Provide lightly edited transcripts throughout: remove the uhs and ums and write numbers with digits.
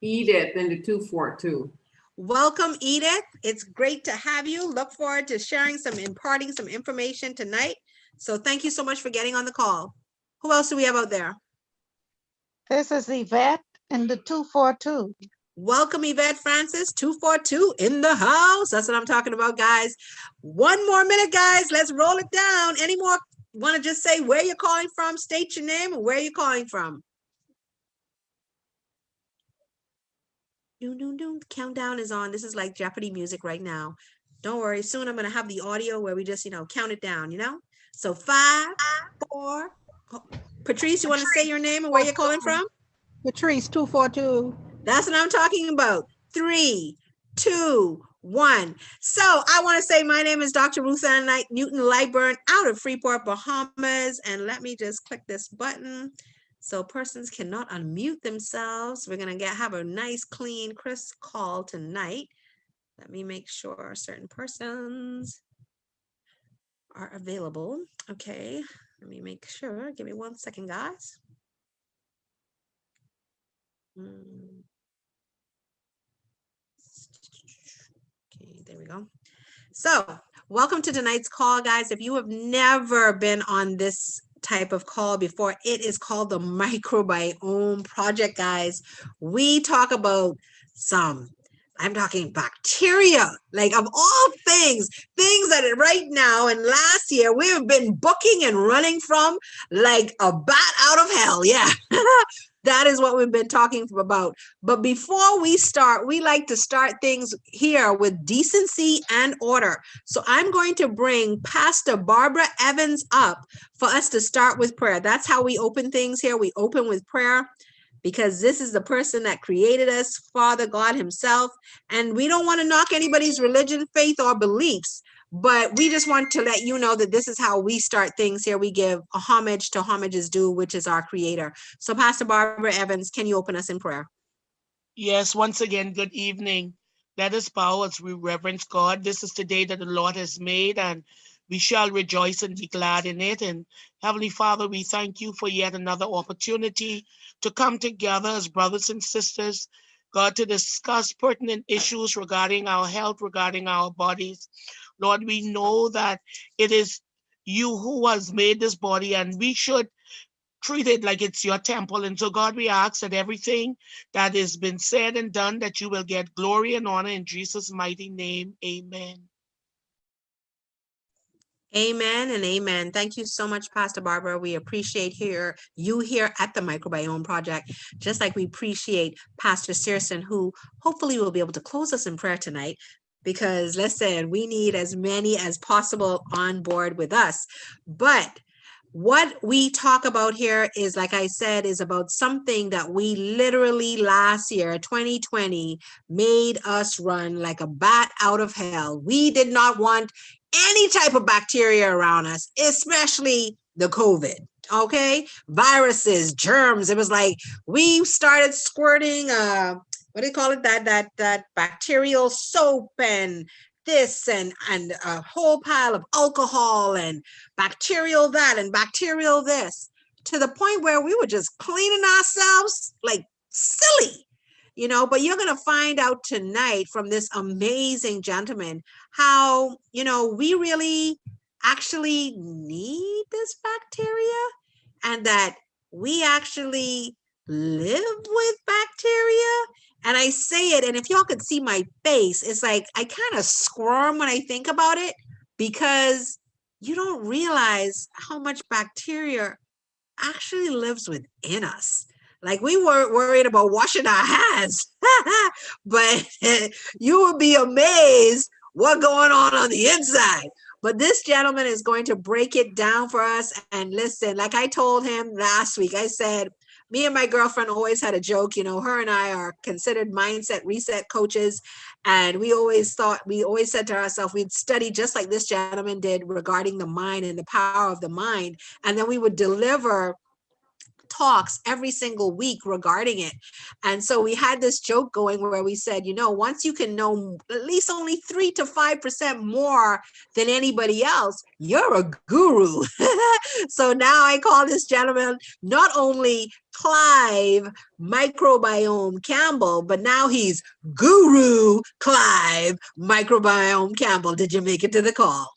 Edith in the 242. Welcome, Edith. It's great to have you. Look forward to imparting some information tonight. So thank you so much for getting on the call. Who else do we have out there? This is Yvette in the 242. Welcome, Yvette Francis, 242 in the house. That's what I'm talking about, guys. One more minute, guys. Let's roll it down. Any more? Want to just say where you're calling from, state your name, and where you're calling from. Countdown is on. This is like Jeopardy music right now. Don't worry. Soon I'm going to have the audio where we just, count it down, So 5, 4. Patrice, you want to say your name and where you're calling from? Patrice, 242. That's what I'm talking about. 3, 2, 1. So I want to say my name is Dr. Ruth Ann Newton Lightburn out of Freeport, Bahamas. And let me just click this button so persons cannot unmute themselves. We're going to have a nice, clean, crisp call tonight. Let me make sure certain persons are available. Okay, let me make sure. Give me 1 second, guys. Okay, there we go. So welcome to tonight's call, guys. If you have never been on this type of call before, it is called the Microbiome Project, guys. We talk about I'm talking bacteria, like of all things that right now and last year we have been booking and running from like a bat out of hell. Yeah. That is what we've been talking about. But before we start, we like to start things here with decency and order. So I'm going to bring Pastor Barbara Evans up for us to start with prayer. That's how we open things here. We open with prayer because this is the person that created us, Father God himself. And we don't want to knock anybody's religion, faith, or beliefs. But we just want to let you know that this is how we start things here. We give a homage to homage is due, which is our creator. So Pastor Barbara Evans, can you open us in prayer? Yes, once again, good evening. Let us bow as we reverence God. This is the day that the Lord has made, and we shall rejoice and be glad in it. And Heavenly Father, we thank you for yet another opportunity to come together as brothers and sisters, God, to discuss pertinent issues regarding our health, regarding our bodies. Lord, we know that it is you who has made this body, and we should treat it like it's your temple. And so, God, we ask that everything that has been said and done, that you will get glory and honor in Jesus' mighty name. Amen. Amen and amen. Thank you so much, Pastor Barbara. We appreciate you here at the Microbiome Project, just like we appreciate Pastor Searson, who hopefully will be able to close us in prayer tonight. Because listen, we need as many as possible on board with us. But what we talk about here is, like I said, is about something that we literally last year, 2020, made us run like a bat out of hell. We did not want any type of bacteria around us, especially the COVID. Okay, viruses, germs. It was like we started squirting what do you call it? That bacterial soap and this and a whole pile of alcohol and bacterial that and bacterial this, to the point where we were just cleaning ourselves like silly, but you're going to find out tonight from this amazing gentleman how, we really actually need this bacteria and that we actually live with bacteria. And I say it, and if y'all could see my face, it's like I kind of squirm when I think about it, because you don't realize how much bacteria actually lives within us. Like, we weren't worried about washing our hands, but you would be amazed what's going on the inside. But this gentleman is going to break it down for us. And listen, like I told him last week, I said, me and my girlfriend always had a joke, her and I are considered mindset reset coaches. And we always said to ourselves, we'd study just like this gentleman did regarding the mind and the power of the mind. And then we would deliver talks every single week regarding it. And so we had this joke going where we said, you know, once you can know at least only 3 to 5% more than anybody else, you're a guru. So now I call this gentleman not only Clive Microbiome Campbell, but now he's Guru Clive Microbiome Campbell. Did you make it to the call?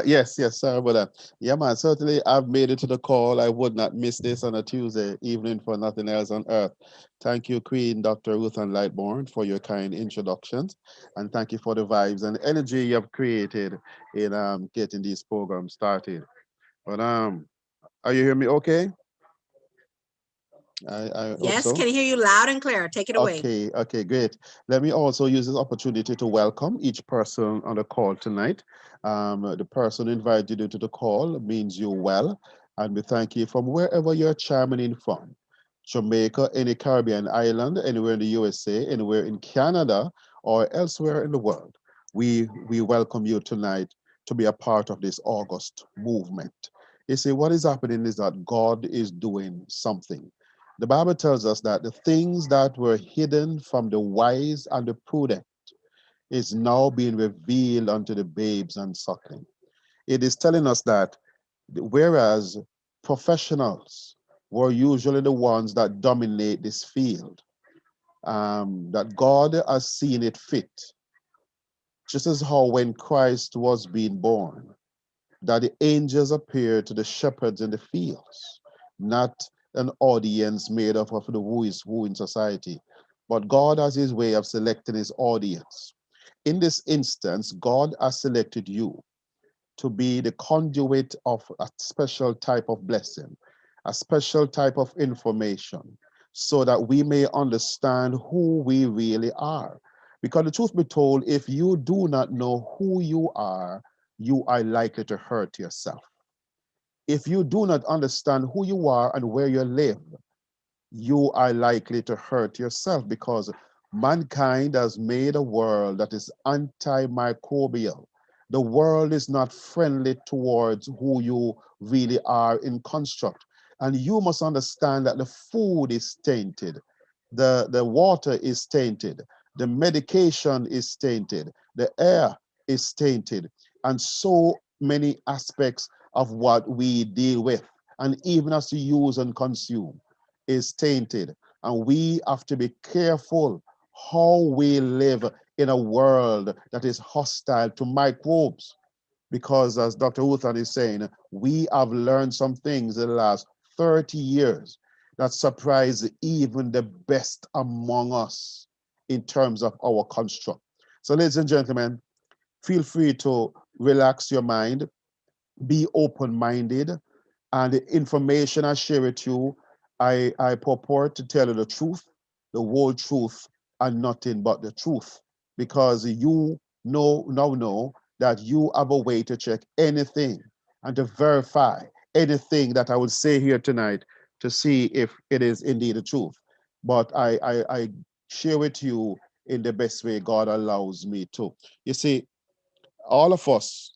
Yes, sorry about that. Yeah, man, certainly I've made it to the call. I would not miss this on a Tuesday evening for nothing else on earth. Thank you, Queen Dr. Ruth Ann Lightbourne, for your kind introductions. And thank you for the vibes and energy you have created in getting these programs started. But are you hearing me okay? I hope Yes, so. can hear you loud and clear. Take it away. Okay, great. Let me also use this opportunity to welcome each person on the call tonight. The person who invited you to the call means you well, and we thank you from wherever you're chiming in from. Jamaica, any Caribbean island, anywhere in the USA, anywhere in Canada, or elsewhere in the world. We welcome you tonight to be a part of this August movement. You see, what is happening is that God is doing something. The Bible tells us that the things that were hidden from the wise and the prudent is now being revealed unto the babes and suckling. It is telling us that whereas professionals were usually the ones that dominate this field, that God has seen it fit, just as how when Christ was being born, that the angels appeared to the shepherds in the fields, not an audience made up of the who is who in society, but God has his way of selecting his audience. In this instance, God has selected you to be the conduit of a special type of blessing, a special type of information, so that we may understand who we really are. Because the truth be told, if you do not know who you are likely to hurt yourself. If you do not understand who you are and where you live, you are likely to hurt yourself, because mankind has made a world that is antimicrobial. The world is not friendly towards who you really are in construct. And you must understand that the food is tainted, the water is tainted, the medication is tainted, the air is tainted, and so many aspects of what we deal with, and even as to use and consume, is tainted. And we have to be careful how we live in a world that is hostile to microbes. Because as Dr. Uthan is saying, we have learned some things in the last 30 years that surprise even the best among us in terms of our construct. So ladies and gentlemen, feel free to relax your mind, be open-minded, and the information I share with you, I purport to tell you the truth, the whole truth, and nothing but the truth. Because you now know that you have a way to check anything and to verify anything that I would say here tonight to see if it is indeed the truth. But I share with you in the best way God allows me to. You see, all of us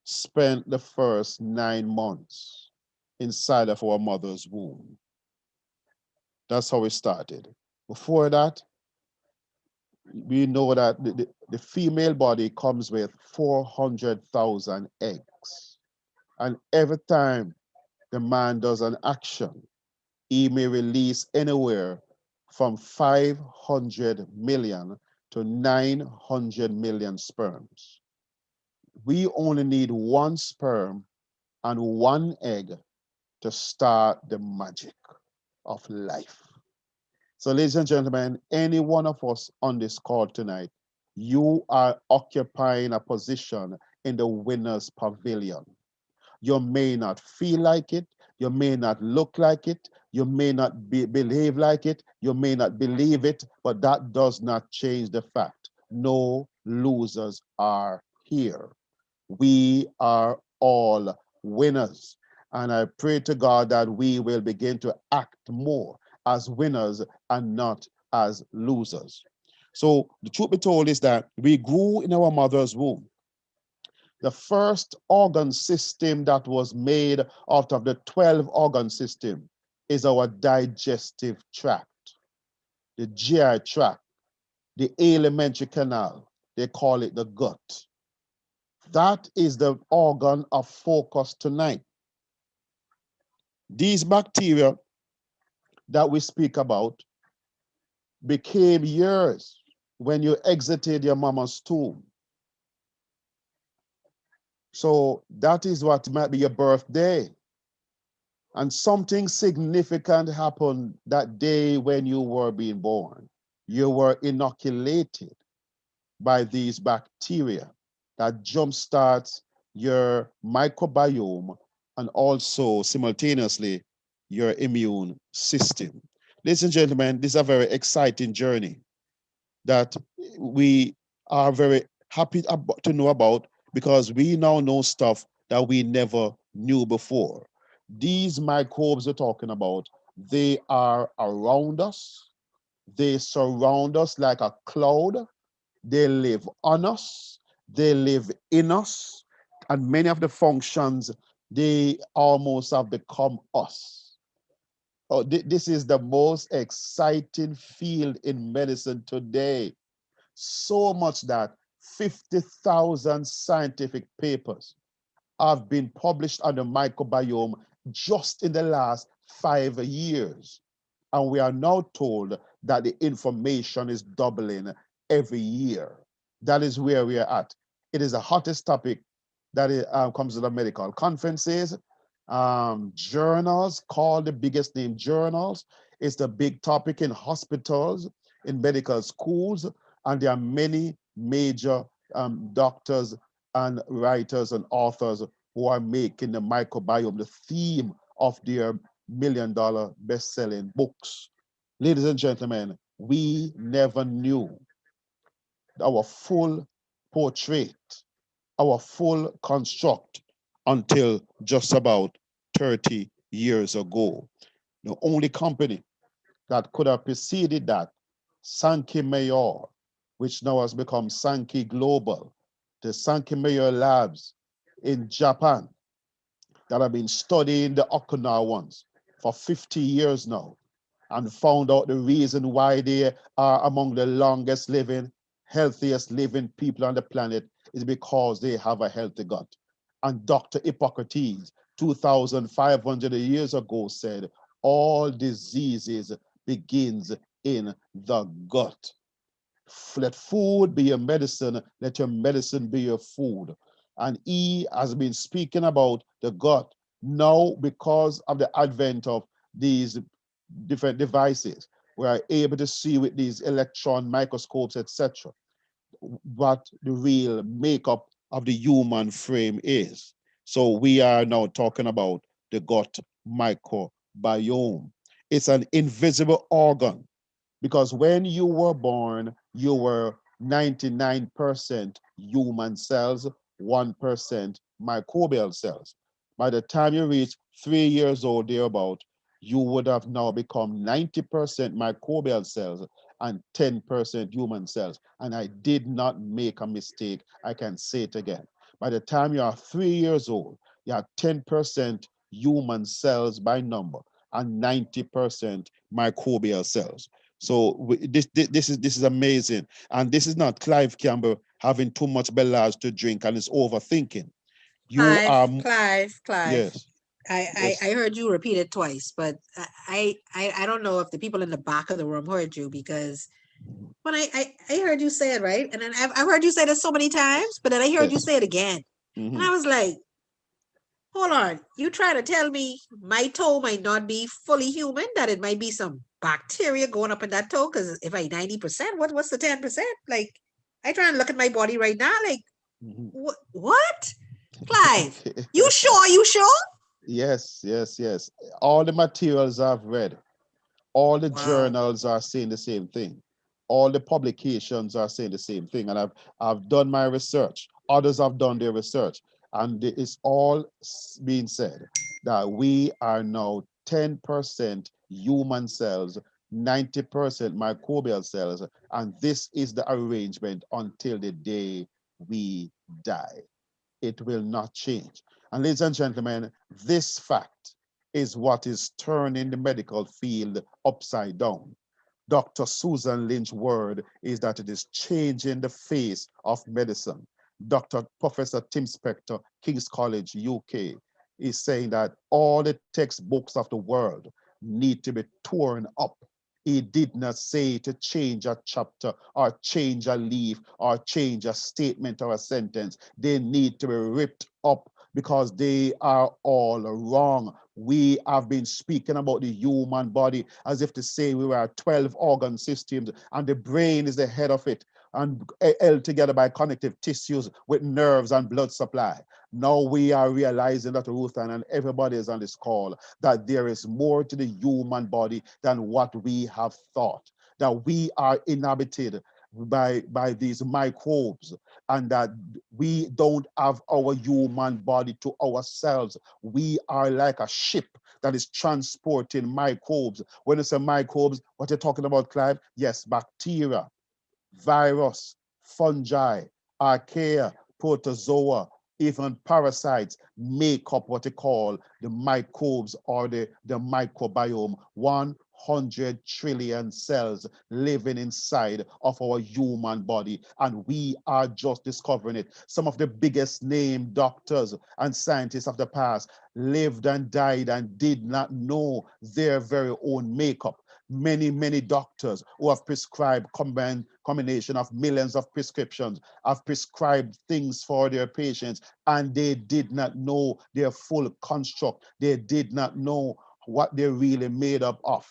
spent the first 9 months inside of our mother's womb. That's how it started. Before that, we know that the female body comes with 400,000 eggs. And every time the man does an action, he may release anywhere from 500 million to 900 million sperms. We only need one sperm and one egg to start the magic of life. So, ladies and gentlemen, any one of us on this call tonight, you are occupying a position in the winner's pavilion. You may not feel like it, you may not look like it, you may not behave like it, you may not believe it, but that does not change the fact. No losers are here. We are all winners. And I pray to God that we will begin to act more as winners and not as losers. So the truth be told is that we grew in our mother's womb. The first organ system that was made out of the 12 organ system is our digestive tract, the GI tract, the alimentary canal. They call it the gut. That is the organ of focus tonight. These bacteria that we speak about became yours when you exited your mama's tomb. So that is what might be your birthday. And something significant happened that day when you were being born. You were inoculated by these bacteria that jumpstarts your microbiome and also simultaneously your immune system. Ladies and gentlemen, this is a very exciting journey that we are very happy to know about, because we now know stuff that we never knew before. These microbes we're talking about, they are around us. They surround us like a cloud. They live on us. They live in us. And many of the functions, they almost have become us. Oh, this is the most exciting field in medicine today. So much that 50,000 scientific papers have been published on the microbiome just in the last 5 years. And we are now told that the information is doubling every year. That is where we are at. It is the hottest topic that comes to the medical conferences, journals, called the biggest name journals. It's the big topic in hospitals, in medical schools, and there are many major doctors and writers and authors who are making the microbiome the theme of their million-dollar best-selling books. Ladies and gentlemen, we never knew our full portrait, our full construct until just about 30 years ago. The only company that could have preceded that, Sankey Mayor, which now has become Sankey Global, the Sankey Mayor labs in Japan that have been studying the Okinawa ones for 50 years now, and found out the reason why they are among the longest living, healthiest living people on the planet is because they have a healthy gut. And Dr. Hippocrates, 2,500 years ago, said, all diseases begins in the gut. Let food be your medicine, let your medicine be your food. And he has been speaking about the gut now because of the advent of these different devices. We are able to see with these electron microscopes, etc., what the real makeup of the human frame is. So we are now talking about the gut microbiome. It's an invisible organ, because when you were born, you were 99% human cells, 1% microbial cells. By the time you reach 3 years old, thereabout, you would have now become 90% microbial cells and 10% human cells. And I did not make a mistake. I can say it again. By the time you are 3 years old, you are 10% human cells by number and 90% microbial cells. So this is amazing. And this is not Clive Campbell having too much Bellage to drink and is overthinking. You are, Clive. yes. I heard you repeat it twice, but I don't know if the people in the back of the room heard you, because when I heard you say it, right? And then I've heard you say this so many times, but then I heard you Yes. say it again. And I was like, hold on, you trying to tell me my toe might not be fully human, that it might be some bacteria going up in that toe? Because if I 90%, what's the 10%? Like, I try and look at my body right now, like, what? Clive, you sure? Yes. All the materials I've read, all the Wow. journals are saying the same thing. All the publications are saying the same thing. And I've done my research. Others have done their research. And it's all being said that we are now 10% human cells, 90% microbial cells. And this is the arrangement until the day we die. it will not change. And ladies and gentlemen, this fact is what is turning the medical field upside down. Dr. Susan Lynch's word is that it is changing the face of medicine. Dr. Professor Tim Spector, King's College, UK, is saying that all the textbooks of the world need to be torn up. He did not say to change a chapter or change a leaf or change a statement or a sentence. They need to be ripped up because they are all wrong. We have been speaking about the human body as if to say we were 12 organ systems and the brain is the head of it and held together by connective tissues with nerves and blood supply. Now we are realizing that, Ruth and everybody is on this call, that there is more to the human body than what we have thought, that we are inhabited by these microbes, and that we don't have our human body to ourselves. We are like a ship that is transporting microbes. When you say microbes, what you're talking about, Clive? Yes, bacteria, virus, fungi, archaea, protozoa, even parasites make up what they call the microbes or the microbiome. 100 trillion cells living inside of our human body, and we are just discovering it. Some of the biggest name doctors and scientists of the past lived and died and did not know their very own makeup. Many doctors who have prescribed combination of millions of prescriptions have prescribed things for their patients, and they did not know their full construct. They did not know what they're really made up of.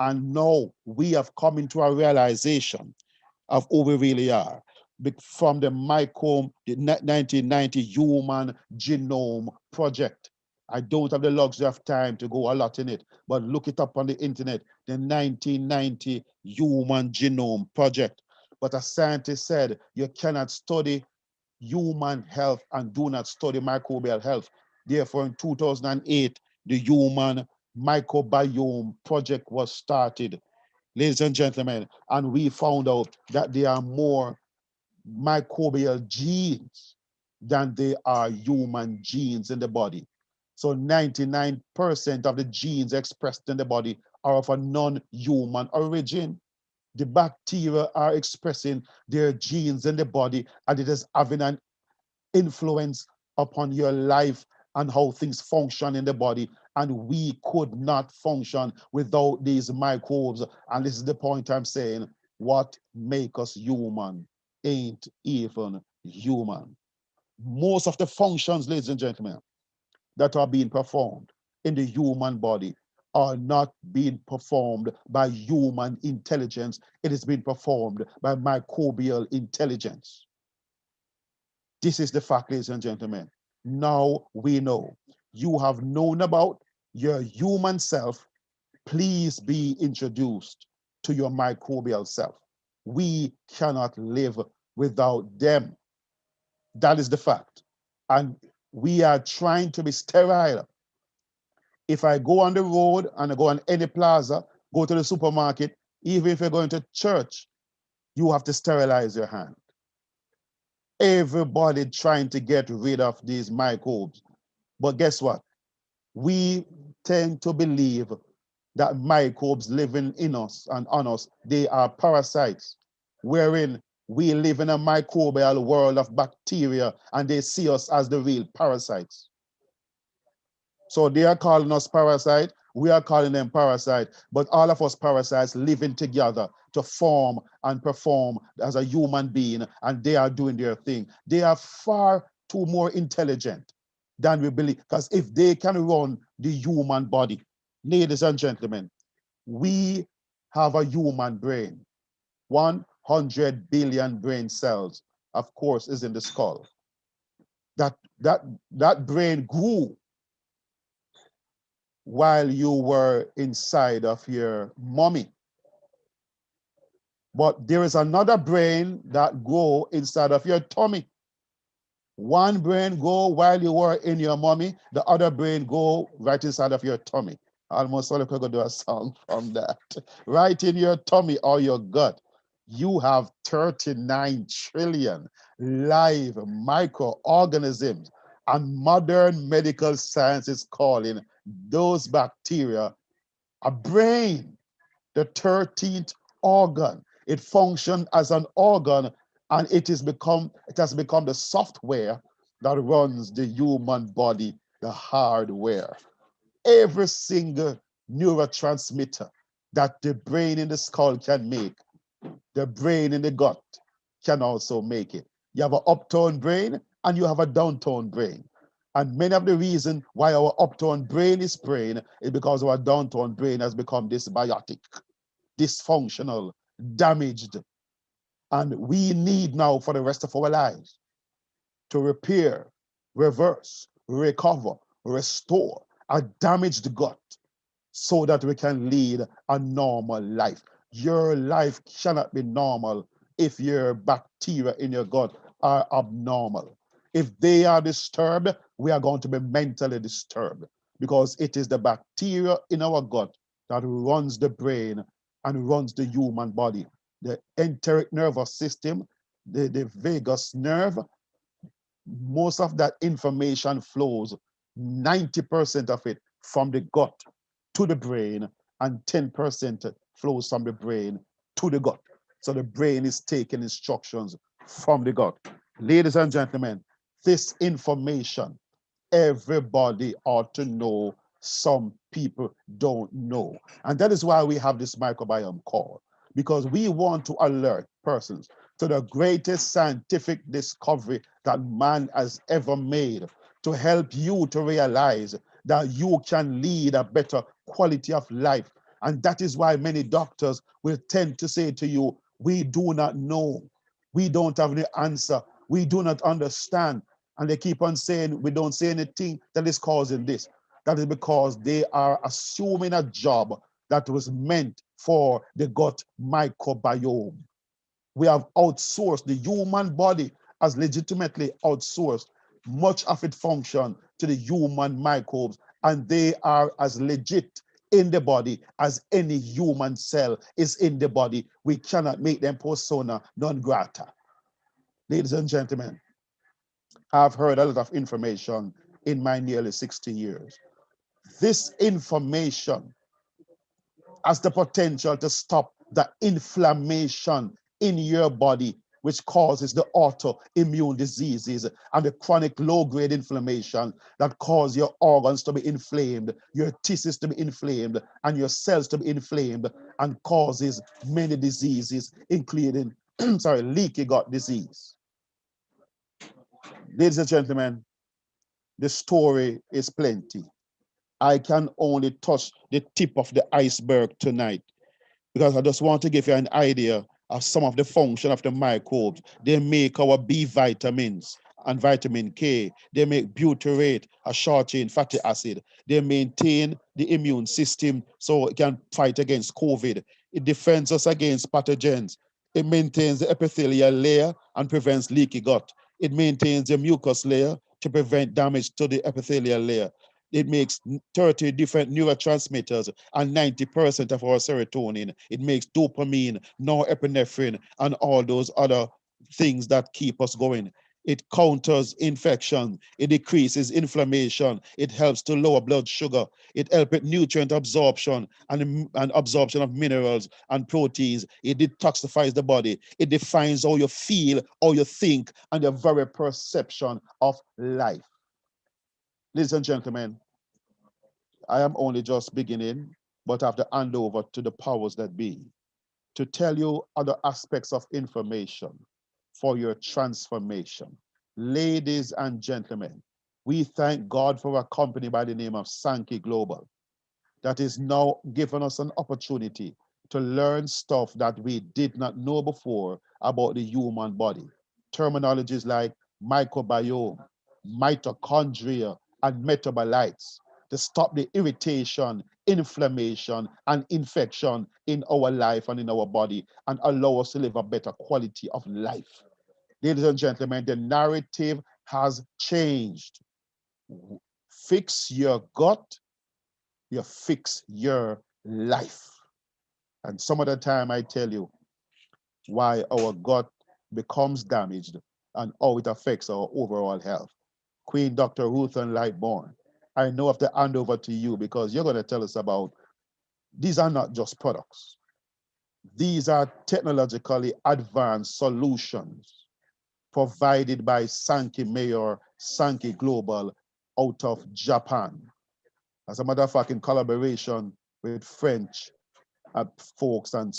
And now we have come into a realization of who we really are. From the 1990 Human Genome Project. I don't have the luxury of time to go a lot in it, but look it up on the internet, the 1990 Human Genome Project. But a scientist said you cannot study human health and do not study microbial health. Therefore, in 2008, the Human Microbiome Project was started, ladies and gentlemen, and we found out that there are more microbial genes than there are human genes in the body. So 99% of the genes expressed in the body are of a non-human origin. The bacteria are expressing their genes in the body, and it is having an influence upon your life and how things function in the body. And we could not function without these microbes. And this is the point I'm saying, what makes us human ain't even human. Most of the functions, ladies and gentlemen, that are being performed in the human body are not being performed by human intelligence. It is being performed by microbial intelligence. This is the fact, ladies and gentlemen. Now we know. You have known about your human self. Please be introduced to your microbial self. We cannot live without them. That is the fact. And we are trying to be sterile. If I go on the road and I go on any plaza, go to the supermarket, even if you're going to church, you have to sterilize your hand. Everybody trying to get rid of these microbes. But guess what? We tend to believe that microbes living in us and on us, they are parasites, wherein we live in a microbial world of bacteria and they see us as the real parasites. So they are calling us parasite, we are calling them parasite, but all of us parasites living together to form and perform as a human being, and they are doing their thing. They are far too more intelligent than we believe, because if they can run the human body, ladies and gentlemen, we have a human brain. 100 billion brain cells, of course, is in the skull. That brain grew while you were inside of your mommy. But there is another brain that grow inside of your tummy. One brain go while you were in your mommy, the other brain go right inside of your tummy. Almost all of you could do a song from that. Right in your tummy or your gut. You have 39 trillion live microorganisms, and modern medical science is calling those bacteria a brain, the 13th organ. It functions as an organ, and it has become the software that runs the human body, the hardware. Every single neurotransmitter that the brain in the skull can make, the brain in the gut can also make it. You have an uptone brain and you have a downtown brain. And many of the reasons why our uptone brain is because our downtown brain has become dysbiotic, dysfunctional, damaged. And we need now for the rest of our lives to repair, reverse, recover, restore a damaged gut so that we can lead a normal life. Your life cannot be normal if your bacteria in your gut are abnormal. If they are disturbed, we are going to be mentally disturbed because it is the bacteria in our gut that runs the brain and runs the human body. The enteric nervous system, the vagus nerve, most of that information flows, 90% of it from the gut to the brain, and 10% flows from the brain to the gut. So the brain is taking instructions from the gut. Ladies and gentlemen, this information everybody ought to know. Some people don't know. And that is why we have this microbiome call, because we want to alert persons to the greatest scientific discovery that man has ever made, to help you to realize that you can lead a better quality of life. And that is why many doctors will tend to say to you, we do not know. We don't have the answer. We do not understand. And they keep on saying, we don't say anything that is causing this. That is because they are assuming a job that was meant for the gut microbiome. We have outsourced the human body, as legitimately outsourced much of its function to the human microbes, and they are as legit in the body as any human cell is in the body. We cannot make them persona non grata. Ladies and gentlemen, I've heard a lot of information in my nearly 60 years. This information has the potential to stop the inflammation in your body, which causes the autoimmune diseases and the chronic low-grade inflammation that cause your organs to be inflamed, your tissues to be inflamed, and your cells to be inflamed, and causes many diseases, including leaky gut disease. Ladies and gentlemen, the story is plenty. I can only touch the tip of the iceberg tonight because I just want to give you an idea of some of the function of the microbes. They make our B vitamins and vitamin K. They make butyrate, a short chain fatty acid. They maintain the immune system so it can fight against COVID. It defends us against pathogens. It maintains the epithelial layer and prevents leaky gut. It maintains the mucus layer to prevent damage to the epithelial layer. It makes 30 different neurotransmitters and 90% of our serotonin. It makes dopamine, norepinephrine, and all those other things that keep us going. It counters infection. It decreases inflammation. It helps to lower blood sugar. It helps with nutrient absorption and absorption of minerals and proteins. It detoxifies the body. It defines how you feel, how you think, and your very perception of life. Ladies and gentlemen, I am only just beginning, but I have to hand over to the powers that be to tell you other aspects of information for your transformation. Ladies and gentlemen, we thank God for a company by the name of Sankey Global that is now giving us an opportunity to learn stuff that we did not know before about the human body. Terminologies like microbiome, mitochondria, and metabolites to stop the irritation, inflammation, and infection in our life and in our body and allow us to live a better quality of life. Ladies and gentlemen, the narrative has changed. Fix your gut, you fix your life. And some of the time I tell you, why our gut becomes damaged and how it affects our overall health. Queen Dr. Ruth and Lightborn, I know I have to hand over to you because you're going to tell us about these are not just products. These are technologically advanced solutions provided by Sankey Mayor, Sankey Global out of Japan. As a matter of fact, in collaboration with French folks and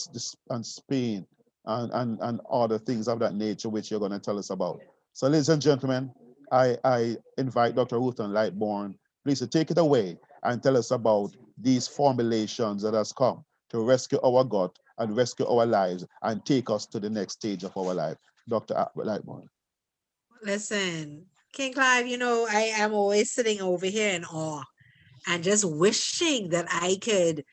Spain and other things of that nature, which you're going to tell us about. So, ladies and gentlemen, I invite Dr. Ruth and Lightborn, please to take it away and tell us about these formulations that has come to rescue our gut and rescue our lives and take us to the next stage of our life. Dr. Lightborn. Listen, King Clive, you know, I am always sitting over here in awe and just wishing that I could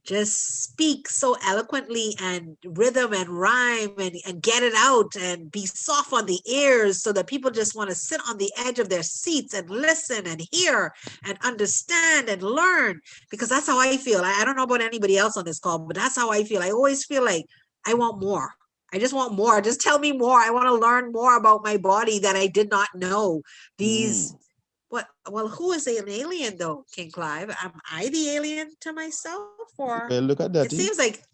just speak so eloquently and rhythm and rhyme and get it out and be soft on the ears so that people just want to sit on the edge of their seats and listen and hear and understand and learn, because that's how I feel. I don't know about anybody else on this call, but that's how I feel. I always feel like I want more. I just want more. Just tell me more. I want to learn more about my body that I did not know. These what? Well, who is an alien though, King Clive? Am I the alien to myself, or Well, look at that. it sounds like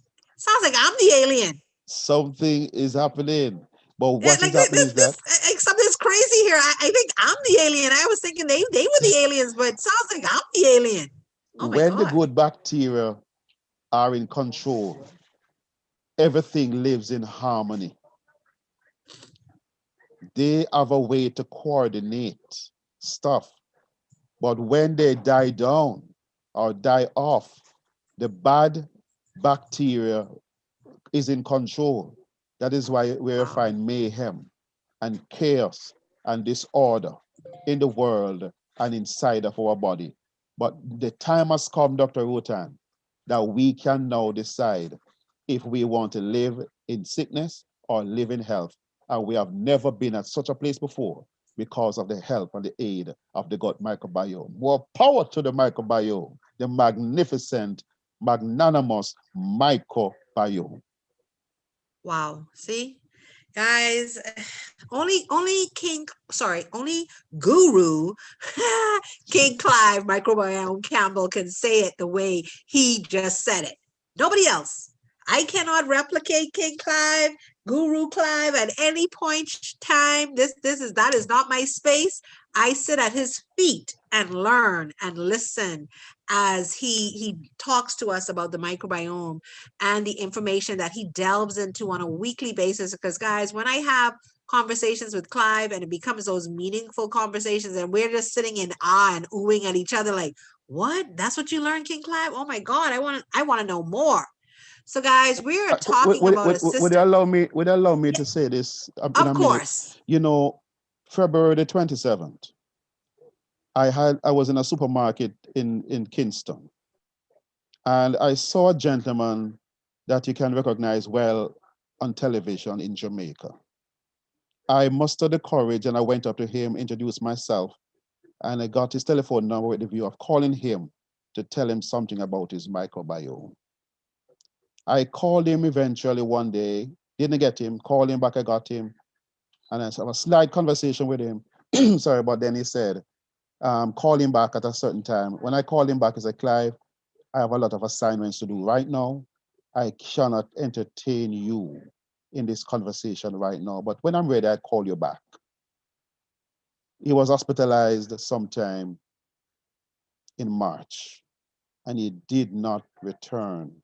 I'm the alien? Something is happening. But Yeah, what like is happening is that like something's crazy here. I think I'm the alien. I was thinking they were the aliens, but it sounds like I'm the alien. Oh my when the God. good bacteria are in control, everything lives in harmony. They have a way to coordinate stuff. But when they die down or die off, the bad bacteria is in control. That is why we find mayhem and chaos and disorder in the world and inside of our body. But the time has come, Dr. Rutan, that we can now decide if we want to live in sickness or live in health. And we have never been at such a place before because of the help and the aid of the gut microbiome. More power to the microbiome, the magnificent, magnanimous microbiome. Wow. See, guys, only Guru King Clive Microbiome Campbell can say it the way he just said it. Nobody else. I cannot replicate King Clive, Guru Clive at any point time. That is not my space. I sit at his feet and learn and listen as he talks to us about the microbiome and the information that he delves into on a weekly basis. Because guys, when I have conversations with Clive and it becomes those meaningful conversations and we're just sitting in awe and oohing at each other like, what? That's what you learned, King Clive? Oh my God, I want to know more. So guys, we're talking about a system. Would you allow me to say this in Of a course. minute? You know, February the 27th, I was in a supermarket in Kingston, and I saw a gentleman that you can recognize well on television in Jamaica. I mustered the courage and I went up to him, introduced myself, and I got his telephone number with the view of calling him to tell him something about his microbiome. I called him eventually one day, didn't get him, called him back, I got him, and I had a slight conversation with him. Sorry, but then he said, call him back at a certain time. When I called him back, he said, Clive, I have a lot of assignments to do right now. I cannot entertain you in this conversation right now, but when I'm ready, I call you back. He was hospitalized sometime in March, and he did not return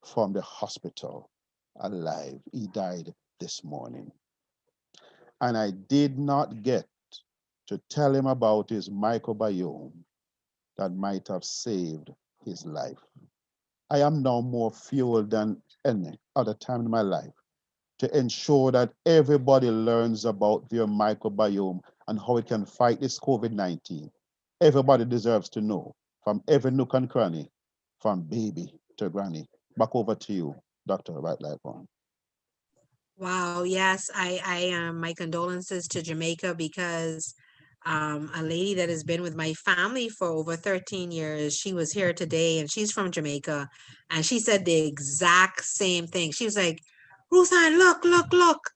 from the hospital alive. He died this morning. And I did not get to tell him about his microbiome that might have saved his life. I am now more fueled than any other time in my life to ensure that everybody learns about their microbiome and how it can fight this COVID-19. Everybody deserves to know, from every nook and cranny, from baby to granny. Back over to you, Dr. Right Lightborn. Wow, yes, I my condolences to Jamaica, because a lady that has been with my family for over 13 years, she was here today and she's from Jamaica, and she said the exact same thing. She was like, Ruth Ann, look, look, look.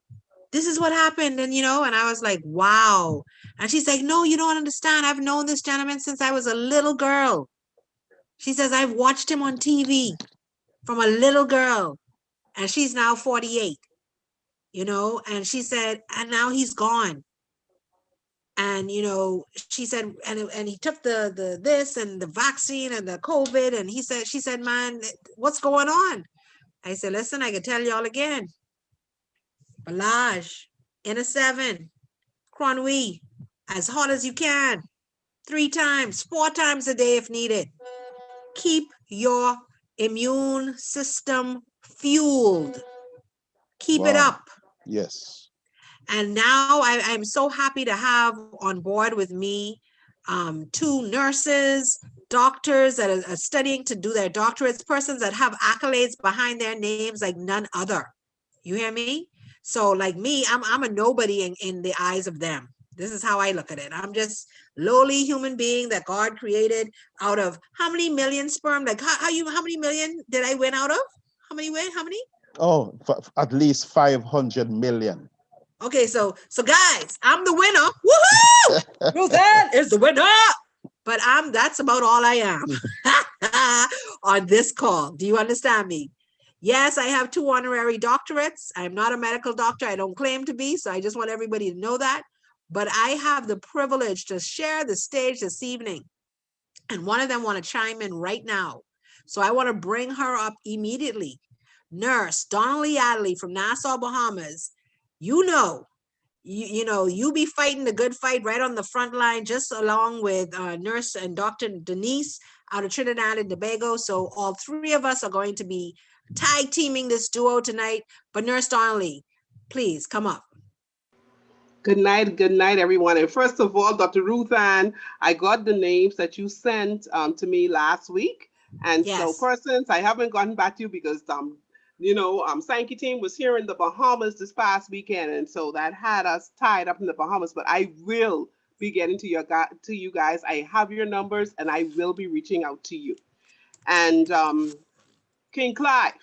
This is what happened. And, you know, and I was like, wow. And she's like, no, you don't understand. I've known this gentleman since I was a little girl. She says, I've watched him on TV from a little girl. And she's now 48, you know, and she said, and now he's gone. And, you know, she said, and he took the this and the vaccine and the COVID. And she said, man, what's going on? I said, listen, I can tell y'all again. Balage, N7, Cronwy, as hot as you can, 3 times, 4 times a day if needed. Keep your immune system fueled. Keep it Wow. up. Yes. And now I'm so happy to have on board with me 2 nurses, doctors that are studying to do their doctorates, persons that have accolades behind their names like none other. You hear me? So like me, I'm a nobody in the eyes of them. This is how I look at it. I'm just lowly human being that God created out of how many million sperm? Like how many million did I win out of? How many? Oh, at least 500 million. Okay, so guys, I'm the winner. Woohoo! Roseanne is the winner. But that's about all I am on this call. Do you understand me? Yes, I have 2 honorary doctorates. I'm not a medical doctor. I don't claim to be, so I just want everybody to know that. But I have the privilege to share the stage this evening. And one of them want to chime in right now. So I want to bring her up immediately. Nurse Donnelly Adley from Nassau, Bahamas. You know, you be fighting the good fight right on the front line, just along with Nurse and Dr. Denise out of Trinidad and Tobago. So all 3 of us are going to be tag teaming this duo tonight. But Nurse Donnelly, please come up. Good night, everyone. And first of all, Dr. Ruth Ann, I got the names that you sent to me last week. And Yes. so persons, I haven't gotten back to you because Sankey team was here in the Bahamas this past weekend, and so that had us tied up in the Bahamas. But I will be getting to you guys. I have your numbers, and I will be reaching out to you. And King Clive,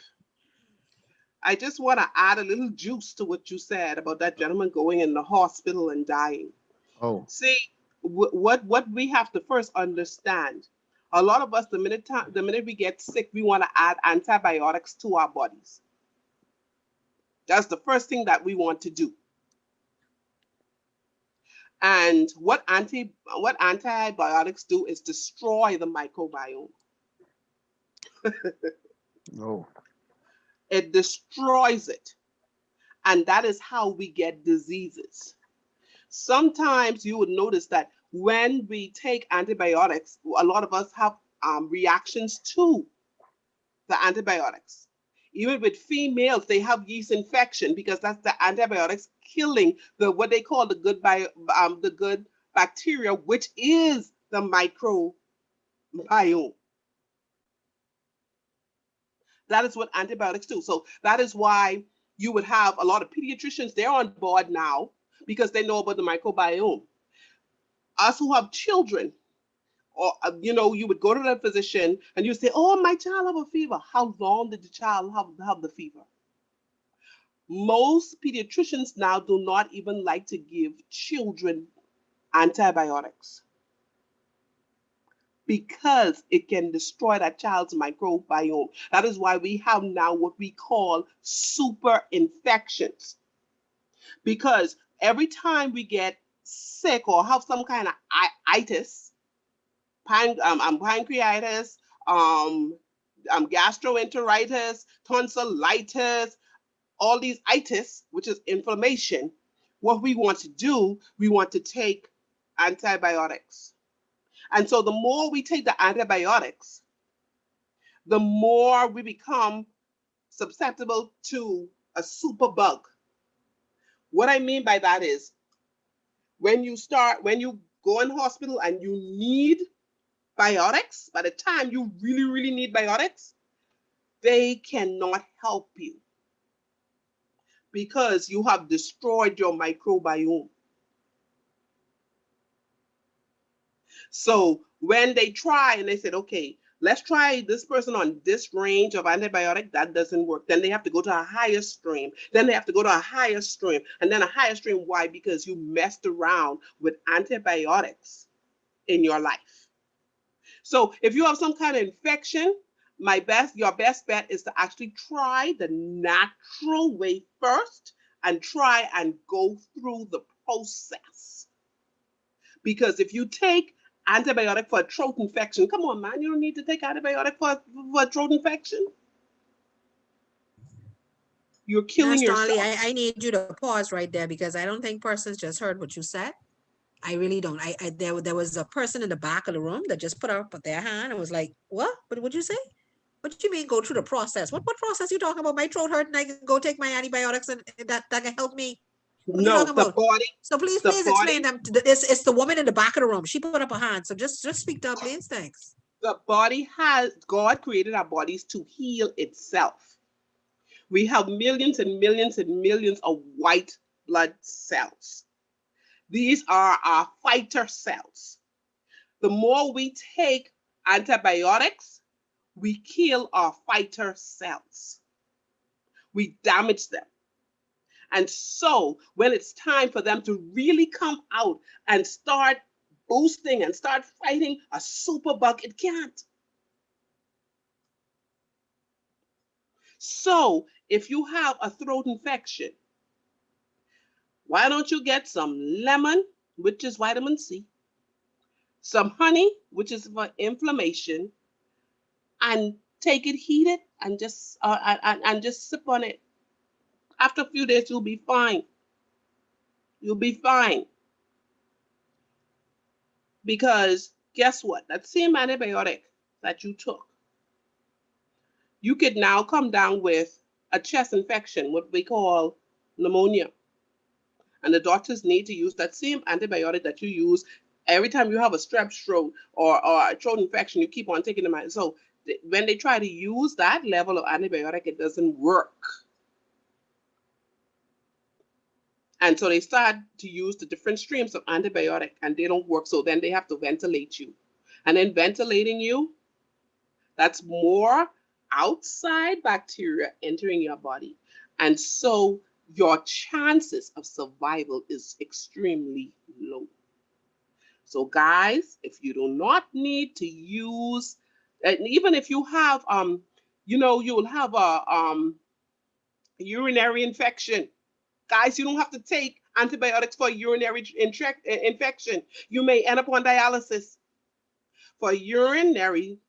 I just want to add a little juice to what you said about that gentleman going in the hospital and dying. Oh. See, what we have to first understand. A lot of us, the minute we get sick, we want to add antibiotics to our bodies. That's the first thing that we want to do. And what antibiotics do is destroy the microbiome. Oh. It destroys it. And that is how we get diseases. Sometimes you would notice that when we take antibiotics, a lot of us have reactions to the antibiotics. Even with females, they have yeast infection because that's the antibiotics killing what they call the good bacteria, which is the microbiome. That is what antibiotics do. So that is why you would have a lot of pediatricians, they're on board now because they know about the microbiome. Us who have children, or you would go to the physician and you say, oh, my child have a fever. How long did the child have the fever? Most pediatricians now do not even like to give children antibiotics because it can destroy that child's microbiome. That is why we have now what we call super infections. Because every time we get sick or have some kind of itis, pancreatitis, gastroenteritis, tonsillitis, all these itis, which is inflammation, what we want to do, we want to take antibiotics. And so the more we take the antibiotics, the more we become susceptible to a superbug. What I mean by that is when you go in hospital and you need biotics, by the time you really, really need biotics, they cannot help you because you have destroyed your microbiome. So when they try and they said, okay, let's try this person on this range of antibiotic. That doesn't work. Then they have to go to a higher stream. Then they have to go to a higher stream, and then a higher stream. Why? Because you messed around with antibiotics in your life. So if you have some kind of infection, your best bet is to actually try the natural way first and try and go through the process. Because if you take antibiotic for a throat infection, come on, man, you don't need to take antibiotic for a throat infection. You're killing Nurse yourself. Dolly, I need you to pause right there because I don't think persons just heard what you said. I really don't. There was a person in the back of the room that just put up their hand and was like, what? What would you say? What do you mean go through the process? What process you talking about? My throat hurt and I can go take my antibiotics and that can help me. What are you No, talking the about? body, So please the explain body, them. It's the woman in the back of the room. She put up a hand. So just speak to her, please. Thanks. the body God created our bodies to heal itself. We have millions and millions and millions of white blood cells. These are our fighter cells. The more we take antibiotics, we kill our fighter cells. We damage them. And so when it's time for them to really come out and start boosting and start fighting a superbug, it can't. So if you have a throat infection, why don't you get some lemon, which is vitamin C, some honey, which is for inflammation, and take it heated and just sip on it. After a few days, you'll be fine. You'll be fine. Because guess what? That same antibiotic that you took, you could now come down with a chest infection, what we call pneumonia. And the doctors need to use that same antibiotic that you use every time you have a strep throat or a throat infection. You keep on taking them. So when they try to use that level of antibiotic, it doesn't work. And so they start to use the different streams of antibiotic and they don't work. So then they have to ventilate you. And then ventilating you, that's more outside bacteria entering your body. And so your chances of survival is extremely low. So guys, if you do not need to use, even if you have, you'll have a urinary infection. Guys, you don't have to take antibiotics for urinary infection. You may end up on dialysis. For urinary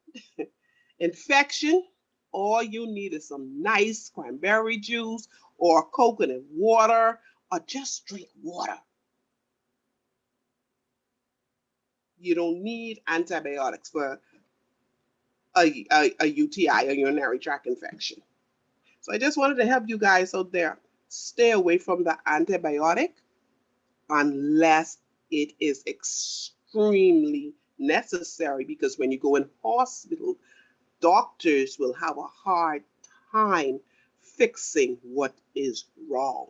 infection, all you need is some nice cranberry juice or coconut water, or just drink water. You don't need antibiotics for a UTI, a urinary tract infection. So I just wanted to help you guys out there. Stay away from the antibiotic unless it is extremely necessary, because when you go in hospital, doctors will have a hard time fixing what is wrong.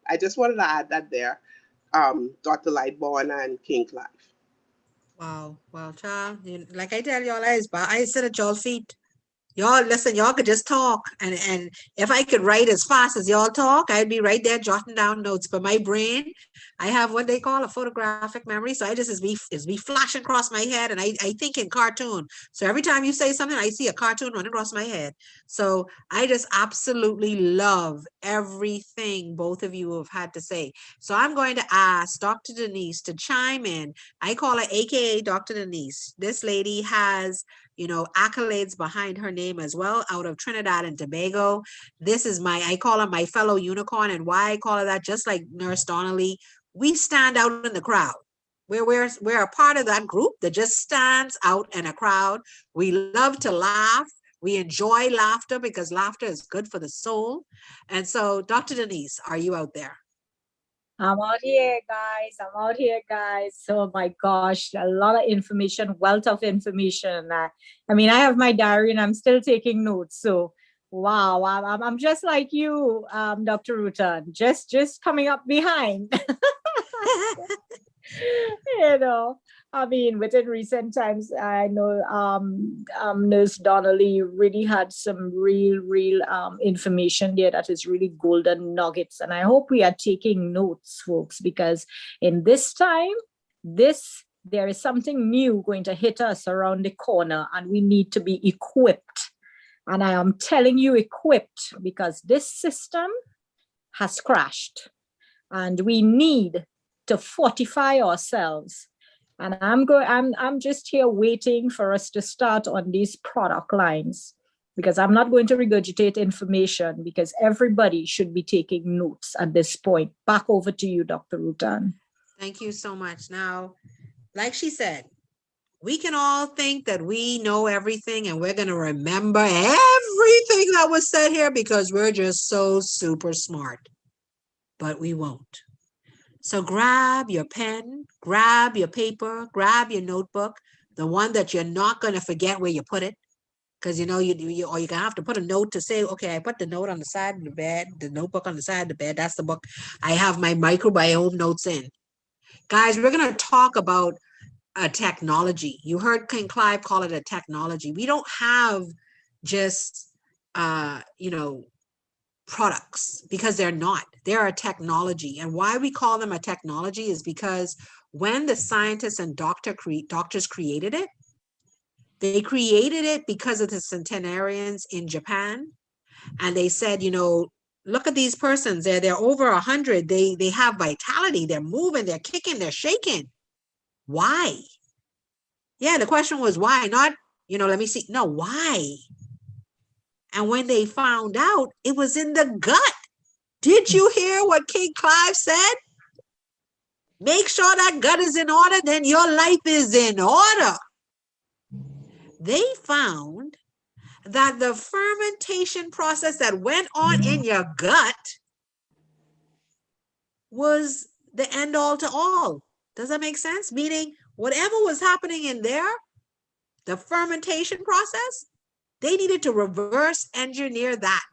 I just wanted to add that there, Dr. Lightborn and King Clive. Wow. Well, child, like I tell y'all, I sit at y'all feet. Y'all listen, y'all could just talk. And if I could write as fast as y'all talk, I'd be right there jotting down notes. But my brain, I have what they call a photographic memory. So I just is be flashing across my head, and I think in cartoon. So every time you say something, I see a cartoon running across my head. So I just absolutely love everything both of you have had to say. So I'm going to ask Dr. Denise to chime in. I call her AKA Dr. Denise. This lady has, accolades behind her name as well, out of Trinidad and Tobago. This is I call her my fellow unicorn. And why I call her that, just like Nurse Donnelly, we stand out in the crowd. We're a part of that group that just stands out in a crowd. We love to laugh. We enjoy laughter because laughter is good for the soul. And so, Dr. Denise, are you out there? I'm out here, guys. So my gosh, a lot of information, wealth of information. I have my diary and I'm still taking notes. So wow, I'm just like you, Dr. Rutan, just coming up behind. I mean, within recent times, I know Nurse Donnelly really had some real information there that is really golden nuggets. And I hope we are taking notes, folks, because in this time, there is something new going to hit us around the corner, and we need to be equipped. And I am telling you equipped, because this system has crashed and we need to fortify ourselves. And I'm just here waiting for us to start on these product lines, because I'm not going to regurgitate information, because everybody should be taking notes at this point. Back over to you, Dr. Rutan. Thank you so much. Now, like she said, we can all think that we know everything and we're going to remember everything that was said here because we're just so super smart, but we won't. So grab your pen, grab your paper, grab your notebook, the one that you're not going to forget where you put it. Because, you know, you're going to have to put a note to say, okay, I put the note on the side of the bed, the notebook on the side of the bed. That's the book I have my microbiome notes in. Guys, we're going to talk about a technology. You heard King Clive call it a technology. We don't have just, you know, products, because they're not. They're a technology. And why we call them a technology is because when the scientists and doctors created it, they created it because of the centenarians in Japan. And they said, you know, look at these persons. They're over 100. They have vitality. They're moving, they're kicking, they're shaking. Why? Yeah, the question was why? Not, you know, let me see. No, why? And when they found out, it was in the gut. Did you hear what King Clive said? Make sure that gut is in order, then your life is in order. They found that the fermentation process that went on in your gut was the end all to all. Does that make sense? Meaning whatever was happening in there, the fermentation process, they needed to reverse engineer that.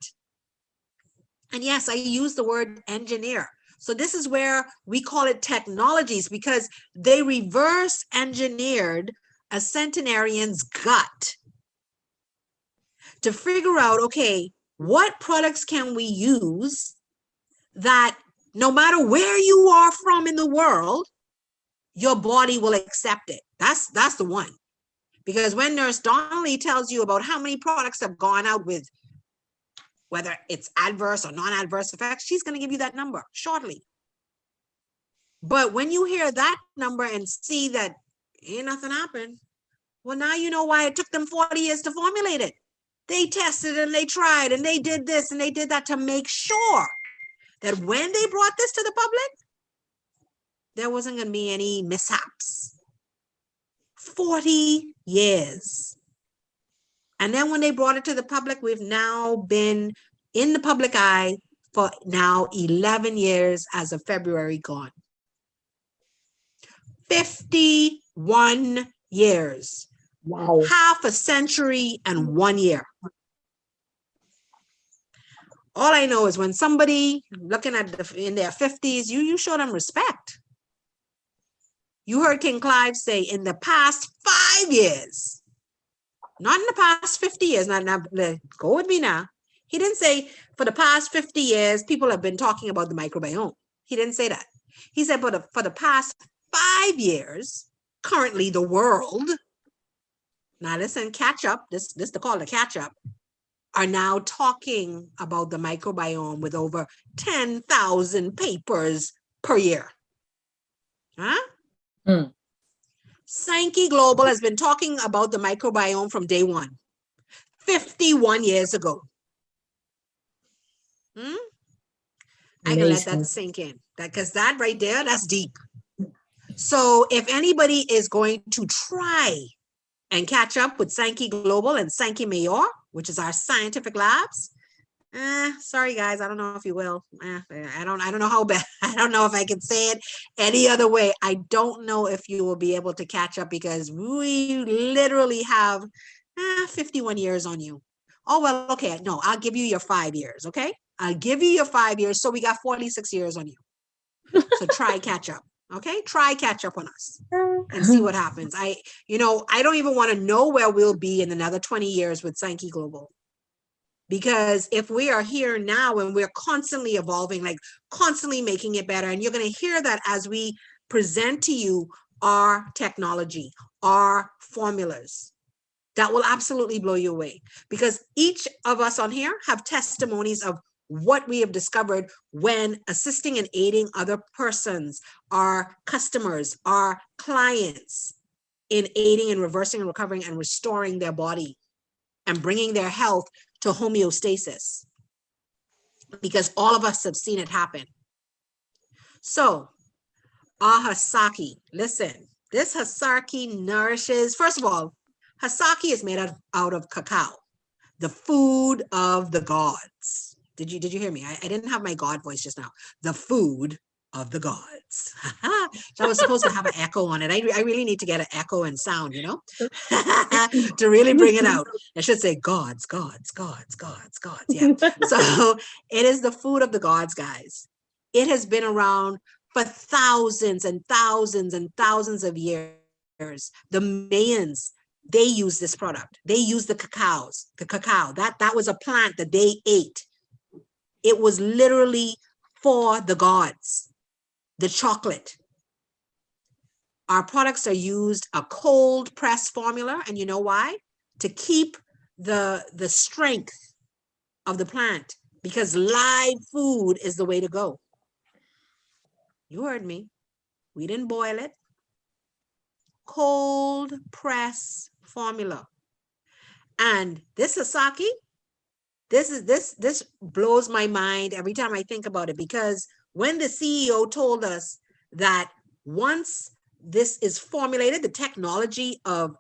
And yes, I use the word engineer. So this is where we call it technologies, because they reverse engineered a centenarian's gut to figure out, okay, what products can we use that no matter where you are from in the world, your body will accept it. That's the one. Because when Nurse Donnelly tells you about how many products have gone out with, whether it's adverse or non-adverse effects, she's going to give you that number shortly. But when you hear that number and see that ain't nothing happened, well, now you know why it took them 40 years to formulate it. They tested and they tried and they did this and they did that to make sure that when they brought this to the public, there wasn't going to be any mishaps. 40 years. And then when they brought it to the public, we've now been in the public eye for now 11 years as of February gone. 51 years. Wow. Half a century and 1 year. All I know is when somebody looking at in their 50s, you show them respect. You heard King Clive say in the past 5 years, not in the past 50 years. Now, go with me now. He didn't say for the past 50 years, people have been talking about the microbiome. He didn't say that. He said for the past 5 years, currently the world, now listen, catch up, this to call the catch up, are now talking about the microbiome with over 10,000 papers per year. Huh? Mm. Sankey Global has been talking about the microbiome from day one, 51 years ago. I can let that sink in, because that right there, that's deep. So if anybody is going to try and catch up with Sankey Global and Sankey Mayor, which is our scientific labs, sorry guys, I don't know if you will. I don't know how bad. I don't know if I can say it any other way. I don't know if you will be able to catch up, because we literally have 51 years on you. Oh, well, okay. No, I'll give you your 5 years. Okay. I'll give you your 5 years. So we got 46 years on you. So try catch up. Okay, try catch up on us and see what happens. I don't even want to know where we'll be in another 20 years with Sankey Global. Because if we are here now and we're constantly evolving, like constantly making it better, and you're going to hear that as we present to you our technology, our formulas, that will absolutely blow you away. Because each of us on here have testimonies of what we have discovered when assisting and aiding other persons, our customers, our clients, in aiding and reversing and recovering and restoring their body and bringing their health to homeostasis, because all of us have seen it happen. So our Hasaki, listen, this Hasaki nourishes, first of all, Hasaki is made out of cacao, the food of the gods. Did you hear me? I didn't have my God voice just now. The food of the gods. That was supposed to have an echo on it. I really need to get an echo and sound, to really bring it out. I should say gods, gods, gods, gods, gods. Yeah. So it is the food of the gods, guys. It has been around for thousands and thousands and thousands of years. The Mayans, they use this product. They use the cacao. That was a plant that they ate. It was literally for the gods. The chocolate. Our products are used a cold press formula, and you know why? To keep the strength of the plant, because live food is the way to go. You heard me. We didn't boil it. Cold press formula. And this Hasaki, this blows my mind every time I think about it, because when the CEO told us that once this is formulated, the technology of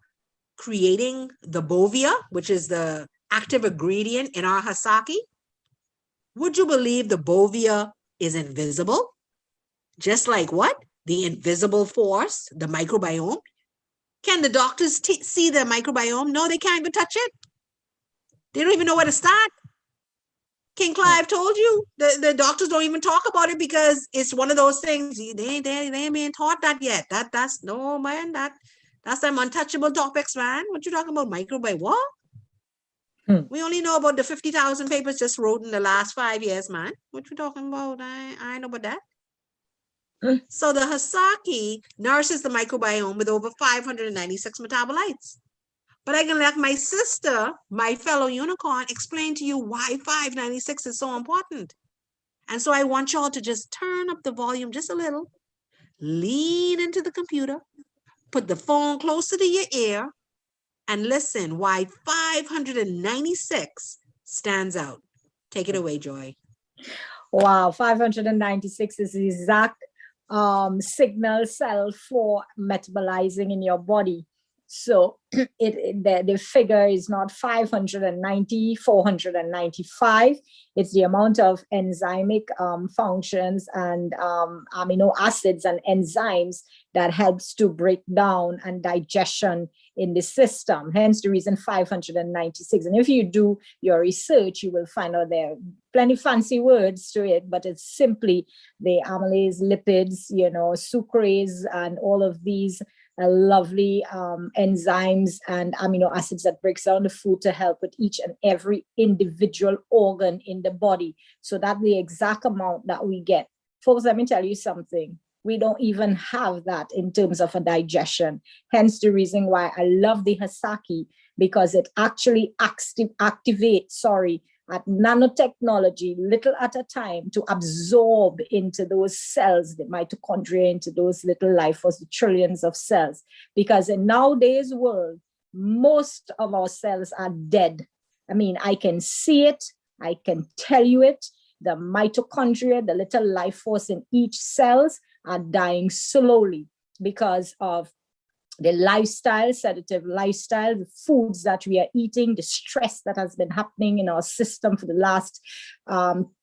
creating the bovia, which is the active ingredient in our Hasaki, would you believe the bovia is invisible? Just like what? The invisible force, the microbiome. Can the doctors see the microbiome? No, they can't even touch it. They don't even know where to start. King Clive told you, the doctors don't even talk about it because it's one of those things, they ain't been taught that yet. That's no, man, that's them untouchable topics, man. What you talking about, microbiome? What? We only know about the 50,000 papers just wrote in the last 5 years, man. What you talking about? I know about that. So the Hasaki nourishes the microbiome with over 596 metabolites. But I can let my sister, my fellow unicorn, explain to you why 596 is so important. And so I want y'all to just turn up the volume just a little, lean into the computer, put the phone closer to your ear, and listen why 596 stands out. Take it away, Joy. Wow, 596 is the exact signal cell for metabolizing in your body. So the figure is not 590, 495. It's the amount of enzymatic functions and amino acids and enzymes that helps to break down and digestion in the system. Hence the reason 596. And if you do your research, you will find out there are plenty fancy words to it, but it's simply the amylase, lipids, sucrase, and all of these lovely enzymes and amino acids that breaks down the food to help with each and every individual organ in the body. So that's the exact amount that we get. Folks, let me tell you something. We don't even have that in terms of a digestion. Hence the reason why I love the Hasaki, because it actually activates, at nanotechnology, little at a time, to absorb into those cells, the mitochondria, into those little life force, the trillions of cells. Because in nowadays world, most of our cells are dead. I mean, I can see it, I can tell you it. The mitochondria, the little life force in each cells are dying slowly because of the lifestyle, sedative lifestyle, the foods that we are eating, the stress that has been happening in our system for the last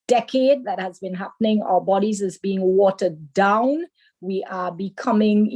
decade that has been happening. Our bodies is being watered down. We are becoming,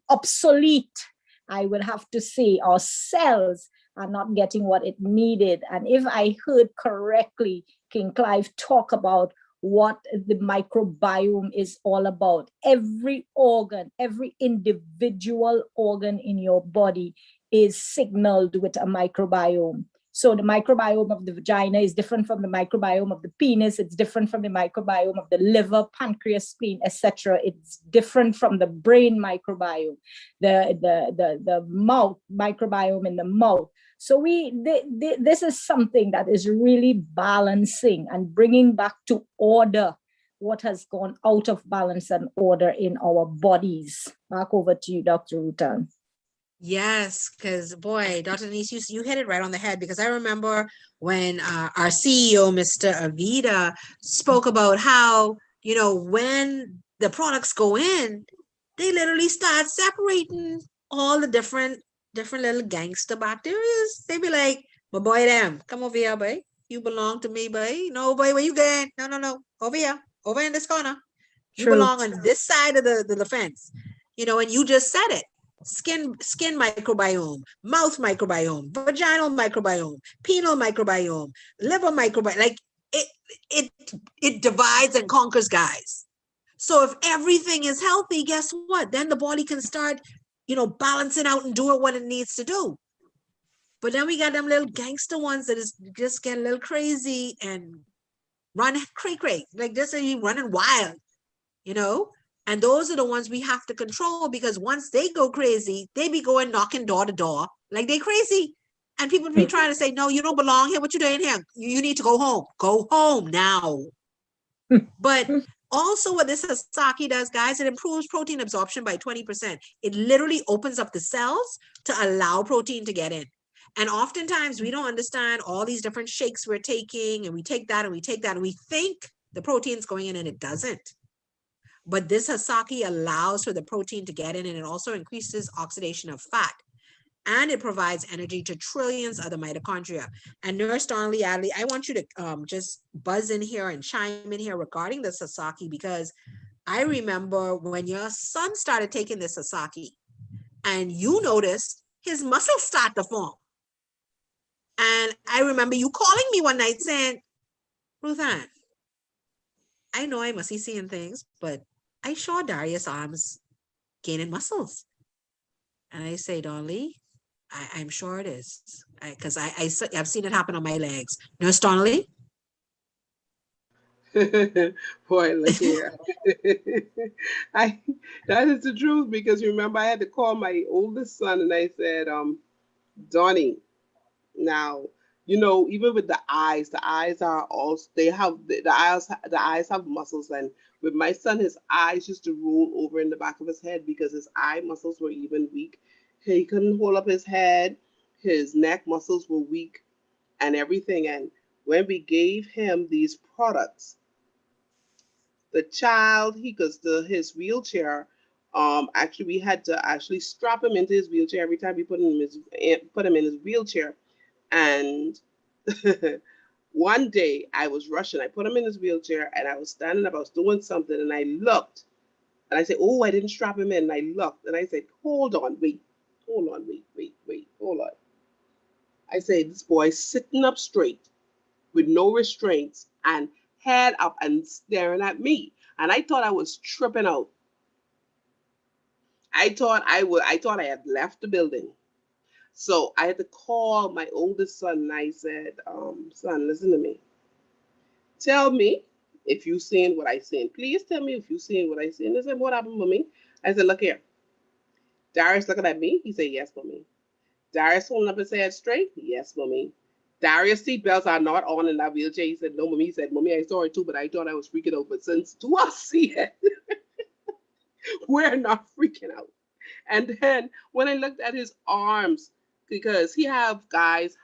obsolete. I would have to say our cells are not getting what it needed. And if I heard correctly, King Clive talk about what the microbiome is all about. Every organ, every individual organ in your body is signaled with a microbiome. So the microbiome of the vagina is different from the microbiome of the penis. It's different from the microbiome of the liver, pancreas, spleen, etc. It's different from the brain microbiome, the mouth microbiome in the mouth. So this is something that is really balancing and bringing back to order what has gone out of balance and order in our bodies. Back over to you, Dr. Rutan. Yes, because boy, Dr. Denise, you hit it right on the head, because I remember when our CEO, Mr. Avida, spoke about how, you know, when the products go in, they literally start separating all the different little gangster bacteria. They be like, my boy, them, come over here, boy. You belong to me, boy. No, boy, where you going? No. Over here, over in this corner. You True. belong on this side of the fence. You know, and you just said it. Skin microbiome, mouth microbiome, vaginal microbiome, penile microbiome, liver microbiome. Like it divides and conquers, guys. So if everything is healthy, guess what? Then the body can start, you know, balancing out and doing what it needs to do. But then we got them little gangster ones that is just get a little crazy and run cray, like this, are you running wild, you know? And those are the ones we have to control, because once they go crazy, they be going knocking door to door like they crazy. And people be trying to say, no, you don't belong here. What you doing here? You need to go home. Go home now. But also what this Sasaki does, guys, it improves protein absorption by 20%. It literally opens up the cells to allow protein to get in. And oftentimes we don't understand all these different shakes we're taking, and we take that and we take that and we think the protein's going in, and it doesn't. But this Hasaki allows for the protein to get in, and it also increases oxidation of fat. And it provides energy to trillions of the mitochondria. And Nurse Donnelly Adley, I want you to just buzz in here and chime in here regarding the Sasaki, because I remember when your son started taking the Sasaki and you noticed his muscles start to form. And I remember you calling me one night saying, Ruthann, I know I must be seeing things, but I saw Darius' arms gaining muscles. And I say, Donnelly, I'm sure it is, because I've seen it happen on my legs. Nurse Donnelly? Boy, look here. That is the truth, because remember I had to call my oldest son and I said, Donnie, now, you know, even with the eyes are also, they have, the eyes have muscles. And with my son, his eyes used to roll over in the back of his head because his eye muscles were even weak. He couldn't hold up his head. His neck muscles were weak and everything. And when we gave him these products, the child, his wheelchair, actually we had to actually strap him into his wheelchair every time we put him in his wheelchair. And one day I was rushing. I put him in his wheelchair and I was standing up, I was doing something, and I looked and I said, oh, I didn't strap him in. And I looked and I said, hold on, wait, hold on. I said, this boy's sitting up straight with no restraints and head up and staring at me. And I thought I was tripping out. I thought I had left the building. So I had to call my oldest son and I said, son, listen to me. Tell me if you seen what I seen. Please tell me if you seen what I seen. He said, what happened, mommy? I said, look here. Darius looking at me. He said, yes, mommy. Darius holding up his head straight. Yes, mommy. Darius' seatbelts are not on in that wheelchair. He said, no, mommy. He said, mommy, I saw it too, but I thought I was freaking out. But since two of us see it, we're not freaking out. And then when I looked at his arms, because he have, guys,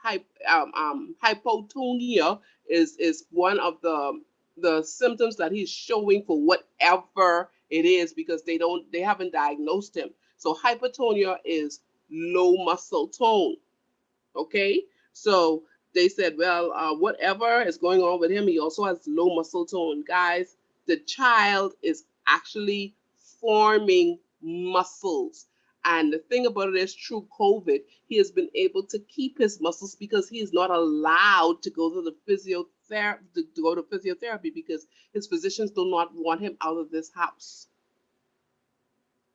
hypotonia is one of the symptoms that he's showing for whatever it is, because they haven't diagnosed him. So hypotonia is low muscle tone. Okay, so they said, well, whatever is going on with him, he also has low muscle tone. Guys, the child is actually forming muscles. And the thing about it is, through COVID, he has been able to keep his muscles because he is not allowed to go to the physiotherapy because his physicians do not want him out of this house.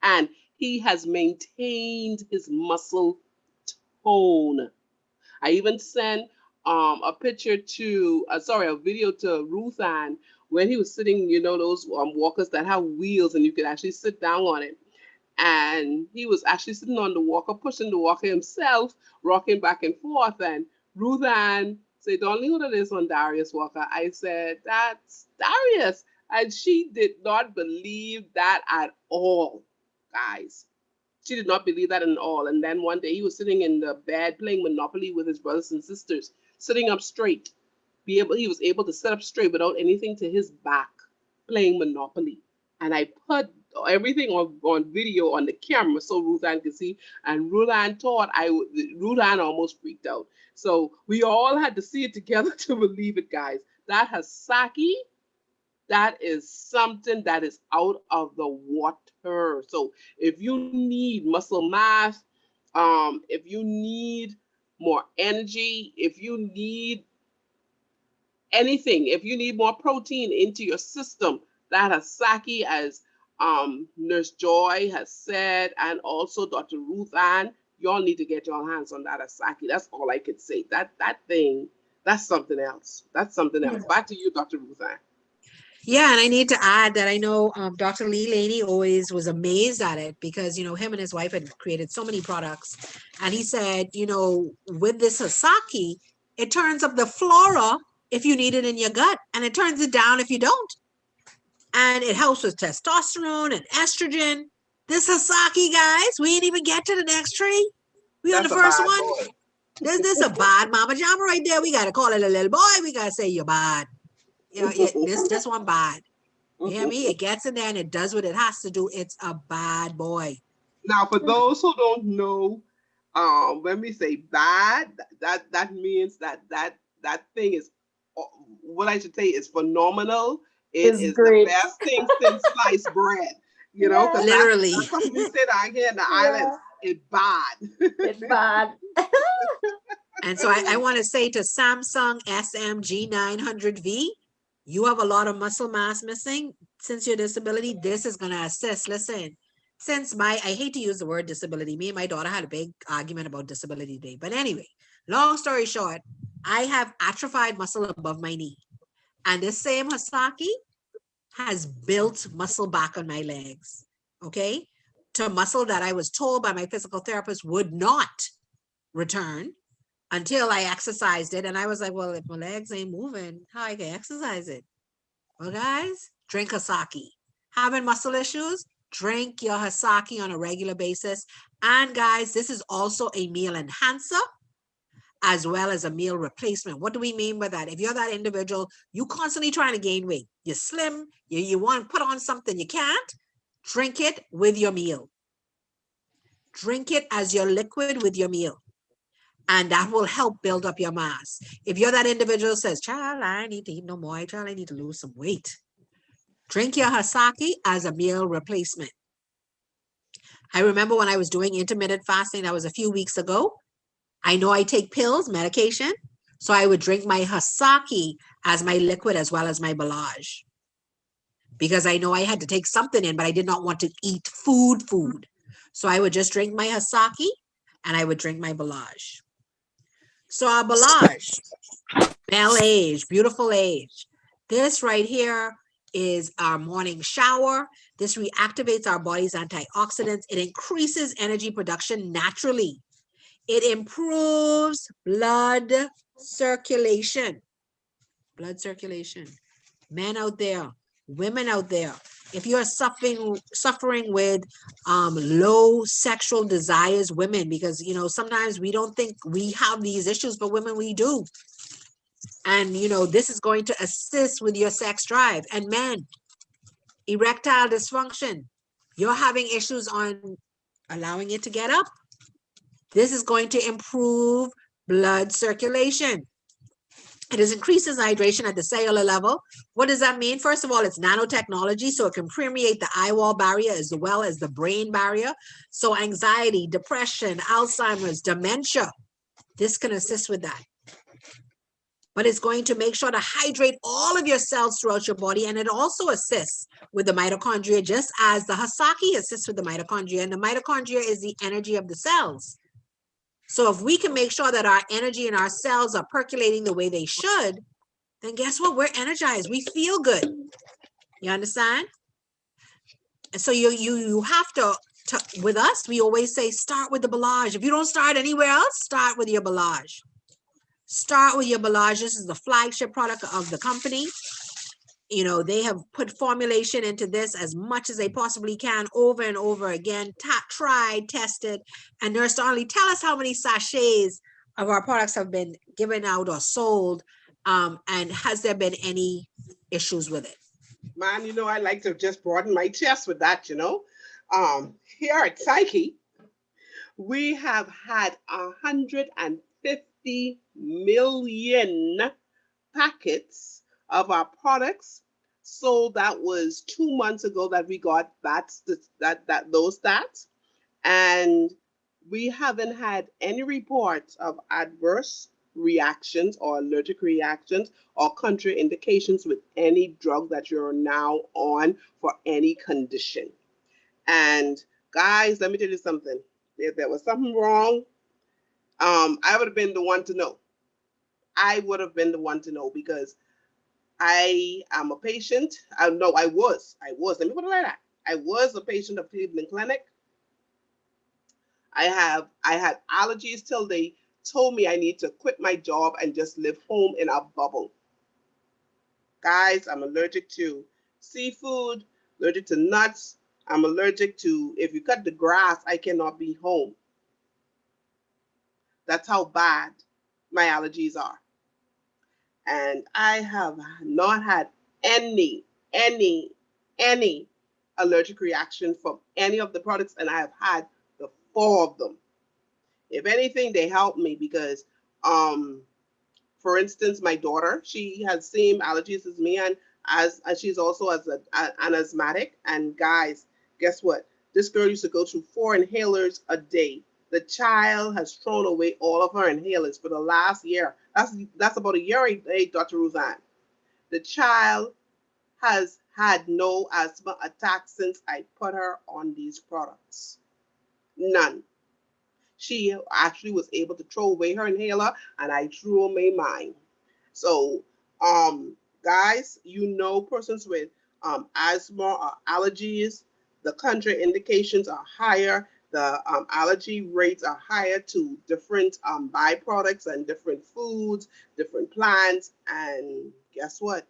And he has maintained his muscle tone. I even sent a picture to, a video to Ruth Ann when he was sitting, you know, those walkers that have wheels and you could actually sit down on it. And he was actually sitting on the walker, pushing the walker himself, rocking back and forth. And Ruth Ann said, "Don't leave it is on Darius Walker." I said, "That's Darius." And she did not believe that at all, guys. She did not believe that at all. And then one day he was sitting in the bed playing Monopoly with his brothers and sisters, sitting up straight. He was able to sit up straight without anything to his back, playing Monopoly. And I put everything on video on the camera so Ruth Ann could see. And Ruth Ann almost freaked out. So we all had to see it together to believe it, guys. That Hasaki, that is something that is out of the water. So if you need muscle mass, if you need more energy, if you need anything, if you need more protein into your system, that Hasaki, as Nurse Joy has said, and also Dr. Ruth Ann, y'all need to get your hands on that Hasaki. That's all I could say. That thing, that's something else. That's something else. Back to you, Dr. Ruth Ann. Yeah, and I need to add that I know Dr. Lee Laney always was amazed at it because, you know, him and his wife had created so many products. And he said, you know, with this Hasaki, it turns up the flora if you need it in your gut, and it turns it down if you don't. And it helps with testosterone and estrogen. This Hasaki, guys, we ain't even get to the next tree. We on the first one. This a bad mama jama right there. We got to call it a little boy. We got to say you're bad. You know, this one bad. You hear me? It gets in there and it does what it has to do. It's a bad boy. Now, for those who don't know, when we say bad, that means that thing is, what I should say is phenomenal. It is great. the best thing since sliced bread. You know, because Literally. that's what we say down here in the islands. It's bad. It's bad. And so I want to say to Samsung SMG900V, you have a lot of muscle mass missing since your disability. This is going to assist. Listen, since I hate to use the word disability. Me and my daughter had a big argument about disability today. But anyway, long story short, I have atrophied muscle above my knee. And this same Hasaki has built muscle back on my legs. Okay? To muscle that I was told by my physical therapist would not return until I exercised it. And I was like, well, if my legs ain't moving, how I can exercise it? Well, guys, drink Hasaki. Having muscle issues, drink your Hasaki on a regular basis. And guys, this is also a meal enhancer as well as a meal replacement. What do we mean by that? If you're that individual, you constantly trying to gain weight, you're slim, you want to put on something you can't, drink it with your meal. Drink it as your liquid with your meal. And that will help build up your mass. If you're that individual who says, child, I need to eat no more, child, I need to lose some weight. Drink your Hasaki as a meal replacement. I remember when I was doing intermittent fasting, that was a few weeks ago. I know I take pills, medication, so I would drink my Hasaki as my liquid as well as my Balage. Because I know I had to take something in, but I did not want to eat food. So I would just drink my Hasaki and I would drink my Balage. So our Balage, Belle Age, beautiful age. This right here is our morning shower. This reactivates our body's antioxidants. It increases energy production naturally. It improves blood circulation. Blood circulation. Men out there, women out there, if you're suffering with low sexual desires, women, because, you know, sometimes we don't think we have these issues, but women, we do. And, you know, this is going to assist with your sex drive. And men, erectile dysfunction, you're having issues on allowing it to get up. This is going to improve blood circulation. It is increases hydration at the cellular level. What does that mean? First of all, it's nanotechnology, so it can permeate the eye wall barrier as well as the brain barrier. So anxiety, depression, Alzheimer's, dementia, this can assist with that. But it's going to make sure to hydrate all of your cells throughout your body. And it also assists with the mitochondria, just as the Hasaki assists with the mitochondria. And the mitochondria is the energy of the cells. So if we can make sure that our energy and our cells are percolating the way they should, then guess what? We're energized. We feel good. You understand? And so you have to, with us, we always say, start with the Belage. If you don't start anywhere else, start with your Belage. Start with your Belage. This is the flagship product of the company. You know, they have put formulation into this as much as they possibly can over and over again, tried, tested. And Nurse Darnley, tell us how many sachets of our products have been given out or sold, and has there been any issues with it? Man, you know, I like to just broaden my chest with that, you know. Here at Psyche, we have had 150 million packets of our products sold. That was 2 months ago that we got those stats, and we haven't had any reports of adverse reactions or allergic reactions or contraindications with any drug that you're now on for any condition. And guys, let me tell you something. If there was something wrong, I would have been the one to know. I would have been the one to know, because I am a patient. I was. Let me put it like that. I was a patient of Cleveland Clinic. I had allergies till they told me I need to quit my job and just live home in a bubble. Guys, I'm allergic to seafood, allergic to nuts. I'm allergic to, if you cut the grass, I cannot be home. That's how bad my allergies are. And I have not had any allergic reaction from any of the products, and I have had the 4 of them. If anything, they help me because, for instance, my daughter, she has same allergies as me, and as she's also an asthmatic. And guys, guess what? This girl used to go through 4 inhalers a day. The child has thrown away all of her inhalers for the last year. That's about a year, Dr. Ruzanne. The child has had no asthma attack since I put her on these products. None. She actually was able to throw away her inhaler, and I threw away mine. So, guys, you know, persons with asthma or allergies, the contraindications are higher. The allergy rates are higher to different byproducts and different foods, different plants. And guess what?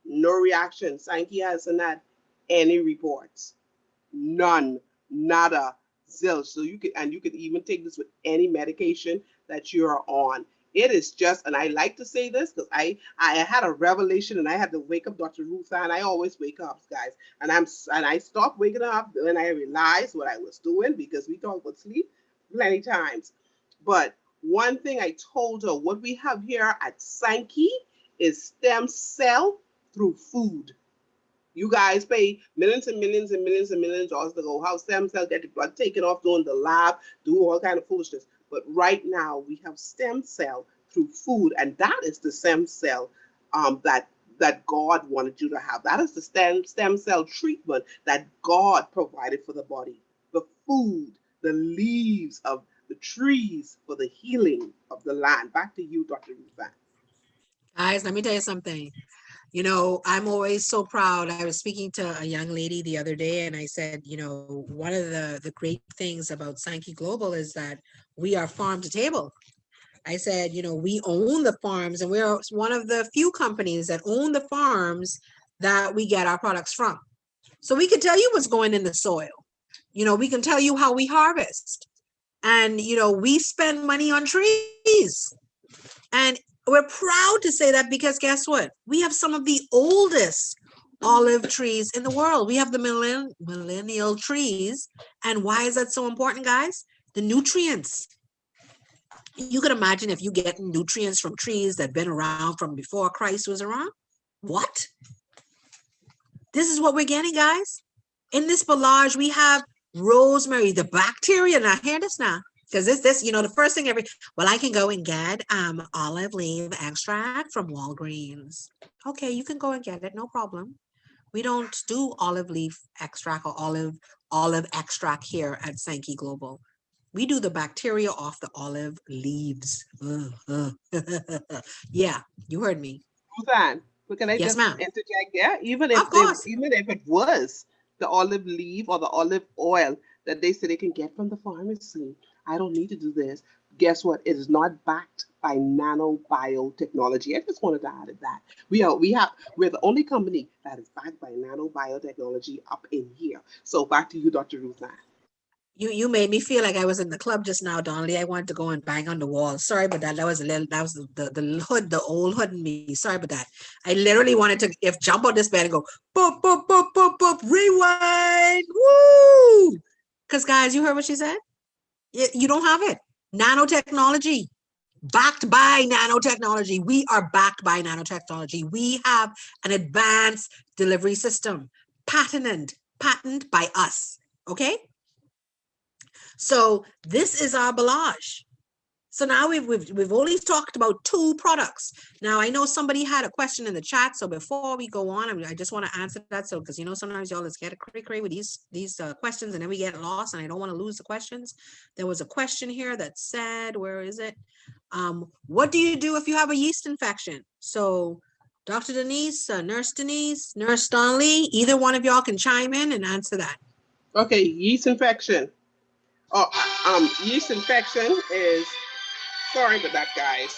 No reaction. Sankey hasn't had any reports. None. Nada. Zilch. So you could even take this with any medication that you're on. It is just, and I like to say this because I had a revelation and I had to wake up Dr. Ruzanne. I always wake up, guys, and I stopped waking up when I realized what I was doing, because we talk about sleep plenty times. But one thing I told her, what we have here at Sankey is stem cell through food. You guys pay millions and millions and millions and millions of dollars to go have stem cells, get the blood taken off, doing the lab, do all kind of foolishness. But right now we have stem cell through food, and that is the stem cell that God wanted you to have. That is the stem cell treatment that God provided for the body. The food, the leaves of the trees for the healing of the land. Back to you, Dr. Ruzanne. Guys, let me tell you something. You know, I'm always so proud. I was speaking to a young lady the other day, and I said, you know, one of the great things about Sankey Global is that we are farm to table. I said, you know, we own the farms, and we're one of the few companies that own the farms that we get our products from. So we can tell you what's going in the soil. You know, we can tell you how we harvest. And, you know, we spend money on trees. And we're proud to say that, because guess what? We have some of the oldest olive trees in the world. We have the millennial trees. And why is that so important, guys? The nutrients. You can imagine if you get nutrients from trees that have been around from before Christ was around. What? This is what we're getting, guys. In this spallage, we have rosemary, the bacteria. Now, hear this now. Because this, the first thing well, I can go and get olive leaf extract from Walgreens. Okay, you can go and get it, no problem. We don't do olive leaf extract or olive extract here at Sankey Global. We do the bacteria off the olive leaves. Yeah, you heard me. Suzanne, but can I Yes, just ma'am. interject there? Even Of course. even if it was the olive leaf or the olive oil that they say they can get from the pharmacy, I don't need to do this. Guess what? It is not backed by nanobiotechnology. I just wanted to add that. We're the only company that is backed by nanobiotechnology up in here. So back to you, Dr. Ruthann. You made me feel like I was in the club just now, Donnelly. I wanted to go and bang on the wall. Sorry about that. That was the hood, the old hood in me. Sorry about that. I literally wanted to jump on this bed and go boop, boop, boop, boop, boop, rewind. Woo! Because guys, you heard what she said? You don't have it. Nanotechnology. Backed by nanotechnology. We are backed by nanotechnology. We have an advanced delivery system. Patent by us. Okay? So this is our ballage. So now we've only talked about 2 products. Now I know somebody had a question in the chat. So before we go on, I just want to answer that. So because sometimes y'all just get a cray with these questions and then we get lost and I don't want to lose the questions. There was a question here that said, where is it? What do you do if you have a yeast infection? So Dr. Denise, Nurse Denise, Nurse Donnelly, either one of y'all can chime in and answer that. Okay, yeast infection. Yeast infection is, sorry about that, guys.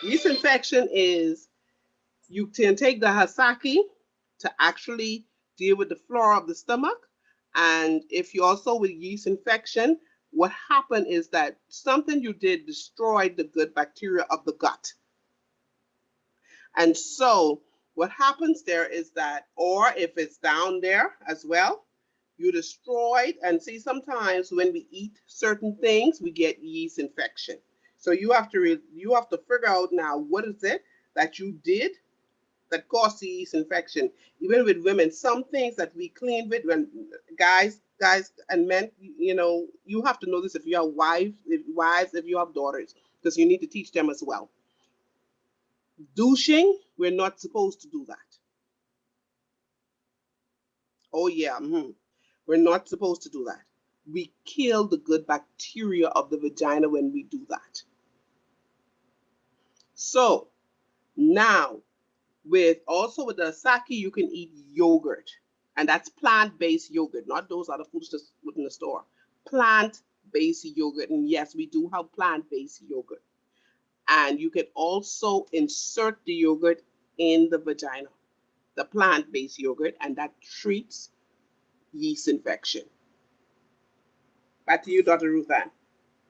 Yeast infection is, you can take the Hasaki to actually deal with the flora of the stomach. And if you also with yeast infection, what happened is that something you did destroyed the good bacteria of the gut. And so what happens there is that, or if it's down there as well, you destroyed, and see, sometimes when we eat certain things, we get yeast infection. So you have to figure out now, what is it that you did that caused the yeast infection? Even with women, some things that we clean with, when guys and men, you have to know this if you have wives, if you have daughters, because you need to teach them as well. Douching, we're not supposed to do that. Oh yeah. We're not supposed to do that. We kill the good bacteria of the vagina when we do that. So now, with the sake, you can eat yogurt, and that's plant-based yogurt, not those other foods just put in the store. Plant-based yogurt, and yes, we do have plant-based yogurt. And you can also insert the yogurt in the vagina, the plant-based yogurt, and that treats yeast infection. Back to you, Dr. Ruthann.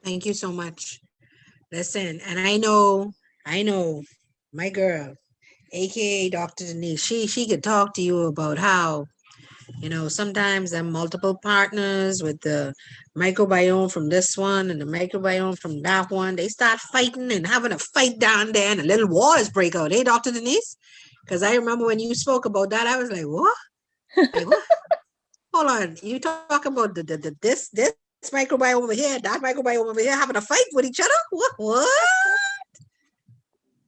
Thank you so much. Listen, and I know my girl, aka Dr. Denise, she could talk to you about how, sometimes there are multiple partners with the microbiome from this one and the microbiome from that one. They start fighting and having a fight down there and a little wars break out. Hey, Dr. Denise? Because I remember when you spoke about that, I was like, what? Like, what? Hold on. You talk about this microbiome over here, that microbiome over here having a fight with each other? What?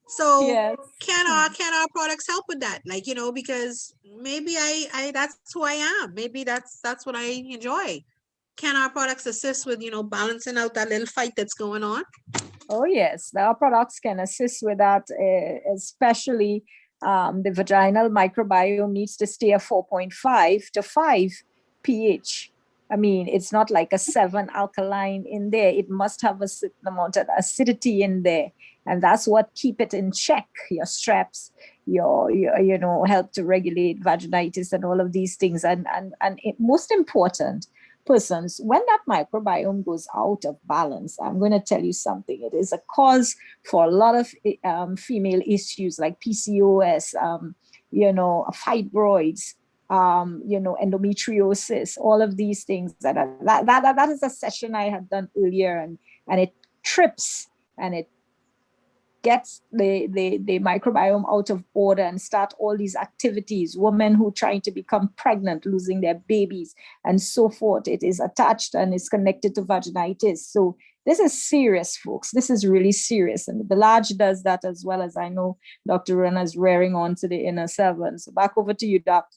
So Yes. can our products help with that? Like, because maybe I that's who I am. Maybe that's what I enjoy. Can our products assist with, balancing out that little fight that's going on? Oh yes, our products can assist with that, especially the vaginal microbiome needs to stay a 4.5 to 5 pH. I mean, it's not like a 7 alkaline in there. It must have a certain amount of acidity in there. And that's what keep it in check. Your straps, your help to regulate vaginitis and all of these things. And most important, persons, when that microbiome goes out of balance, I'm going to tell you something. It is a cause for a lot of female issues like PCOS, fibroids, endometriosis, all of these things. That is a session I had done earlier, and it trips and it gets the microbiome out of order and start all these activities. Women who trying to become pregnant, losing their babies, and so forth. It is attached and is connected to vaginitis. So this is serious, folks. This is really serious. And the large does that as well, as I know Dr. Rana is rearing on to the inner 7. So back over to you, Doc.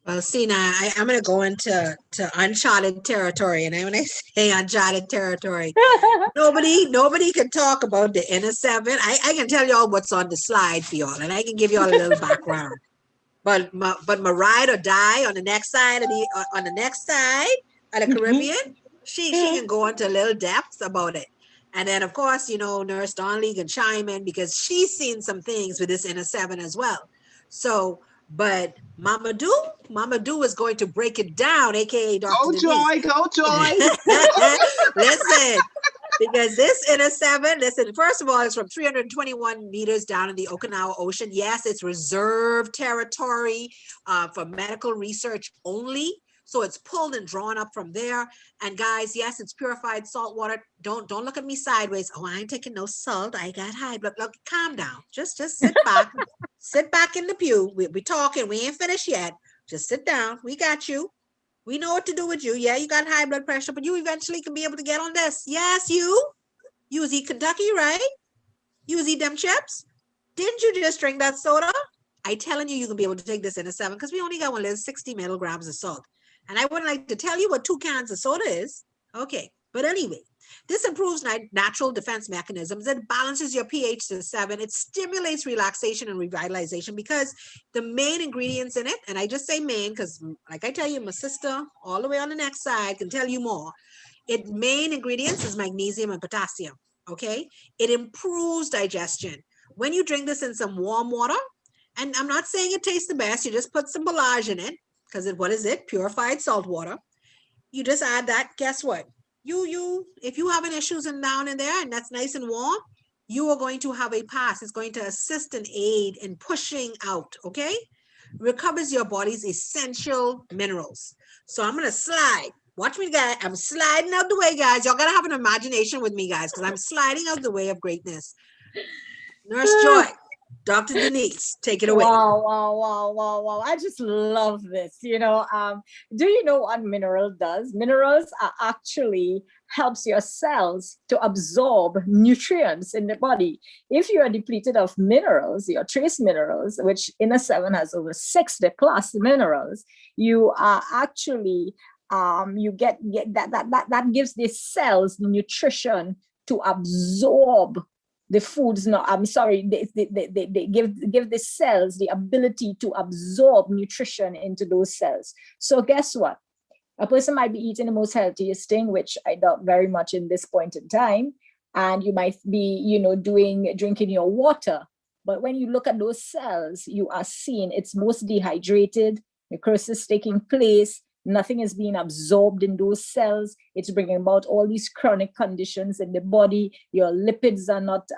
Well, see, now I'm going to go into uncharted territory. And when I say uncharted territory, nobody can talk about the inner 7. I can tell y'all what's on the slide for y'all, and I can give y'all a little background. But my ride or die on the next side of the Caribbean, she can go into a little depth about it. And then, of course, Nurse Donnelly can chime in because she's seen some things with this inner 7 as well. So, but Mama Do is going to break it down, aka Dr. Denise. Go Joy. Listen, because this inner 7, first of all, it's from 321 meters down in the Okinawa Ocean. Yes, it's reserved territory for medical research only. So it's pulled and drawn up from there. And guys, yes, it's purified salt water. Don't look at me sideways. Oh, I ain't taking no salt. I got high blood. Look, calm down. Just sit back. Sit back in the pew. We're talking. We ain't finished yet. Just sit down. We got you. We know what to do with you. Yeah, you got high blood pressure, but you eventually can be able to get on this. Yes, you was eat Kentucky, right? You was eat them chips. Didn't you just drink that soda? I telling you, you can be able to take this in a 7 because we only got 60 milligrams of salt. And I wouldn't like to tell you what 2 cans of soda is. Okay, but anyway, this improves natural defense mechanisms. It balances your pH to 7. It stimulates relaxation and revitalization because the main ingredients in it, and I just say main because like I tell you, my sister all the way on the next side can tell you more. Main ingredients is magnesium and potassium, okay? It improves digestion. When you drink this in some warm water, and I'm not saying it tastes the best, you just put some Belage in it, because what is it? Purified salt water. You just add that. Guess what? If you having issues down in there and that's nice and warm, you are going to have a pass. It's going to assist and aid in pushing out, okay? Recovers your body's essential minerals. So I'm going to slide. Watch me, guys. I'm sliding out the way, guys. Y'all got to have an imagination with me, guys, because I'm sliding out the way of greatness. Nurse Joy. Dr. Denise, take it away. Wow. I just love this. Do you know what mineral does? Minerals are actually helps your cells to absorb nutrients in the body. If you are depleted of minerals, your trace minerals, which inner 7 has over 60 plus minerals, you are actually, you get that gives the cells the nutrition to absorb the foods. No, I'm sorry, they give the cells the ability to absorb nutrition into those cells. So guess what? A person might be eating the most healthiest thing, which I doubt very much in this point in time. And you might be, drinking your water. But when you look at those cells, you are seeing it's most dehydrated, necrosis taking place, nothing is being absorbed in those cells. It's bringing about all these chronic conditions in the body. Your lipids are not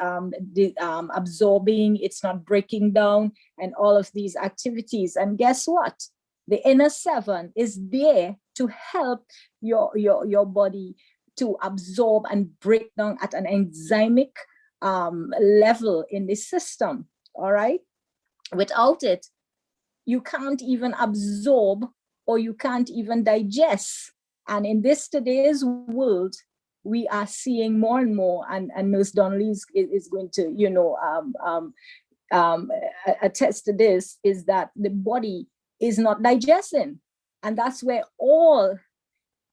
absorbing, it's not breaking down, and all of these activities. And guess what? The inner 7 is there to help your body to absorb and break down at an enzymatic level in the system, all right? Without it, you can't even absorb or you can't even digest. And in today's world, we are seeing more and more, and Nurse Donnelly is going to, attest to this, is that the body is not digesting. And that's where all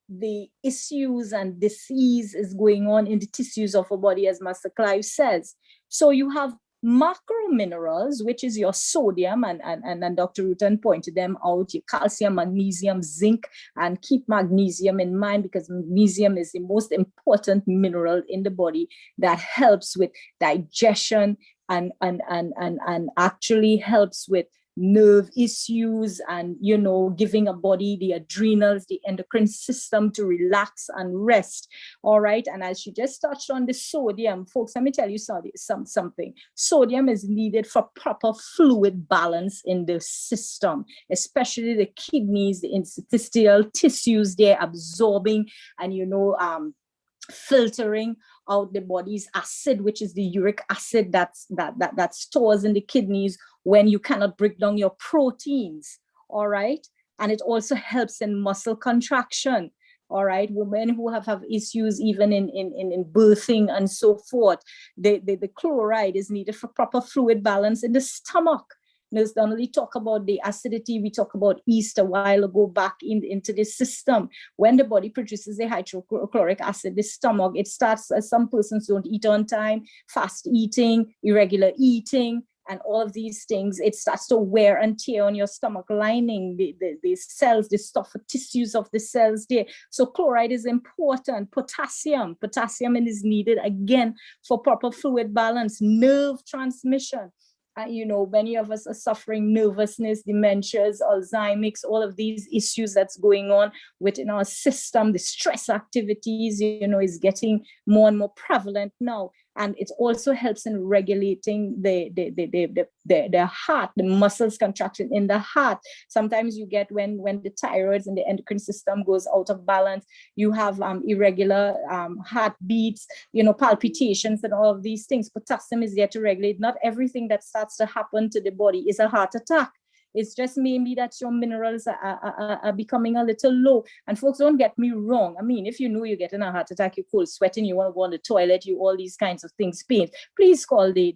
the issues and disease is going on in the tissues of our body, as Master Clive says. So you have macro minerals, which is your sodium, and Dr. Rutan pointed them out, your calcium, magnesium, zinc, and keep magnesium in mind because magnesium is the most important mineral in the body that helps with digestion and actually helps with nerve issues and, giving a body, the adrenals, the endocrine system to relax and rest. All right. And as you just touched on the sodium, folks, let me tell you something. Sodium is needed for proper fluid balance in the system, especially the kidneys, the interstitial tissues, they're absorbing and, filtering out the body's acid, which is the uric acid that stores in the kidneys when you cannot break down your proteins. All right. And it also helps in muscle contraction. All right, women who have issues even in birthing and so forth, the chloride is needed for proper fluid balance in the stomach. Let's not only talk about the acidity, we talk about yeast a while ago back into the system. When the body produces the hydrochloric acid, the stomach, it starts, as some persons don't eat on time, fast eating, irregular eating, and all of these things, it starts to wear and tear on your stomach lining, the cells, the stuff, tissues of the cells there. So chloride is important. Potassium is needed again for proper fluid balance, nerve transmission. You know, many of us are suffering nervousness, dementias, Alzheimer's, all of these issues that's going on within our system. The stress activities, you know, is getting more and more prevalent now. And it also helps in regulating the heart, the muscles contraction in the heart. Sometimes you get when the thyroids and the endocrine system goes out of balance, you have irregular heartbeats, you know, palpitations and all of these things. Potassium is there to regulate. Not everything that starts to happen to the body is a heart attack. It's just maybe that your minerals are becoming a little low. And folks, don't get me wrong. I mean, if you know you're getting a heart attack, you're cold sweating, you want to go on the toilet, you all these kinds of things, pain, please call the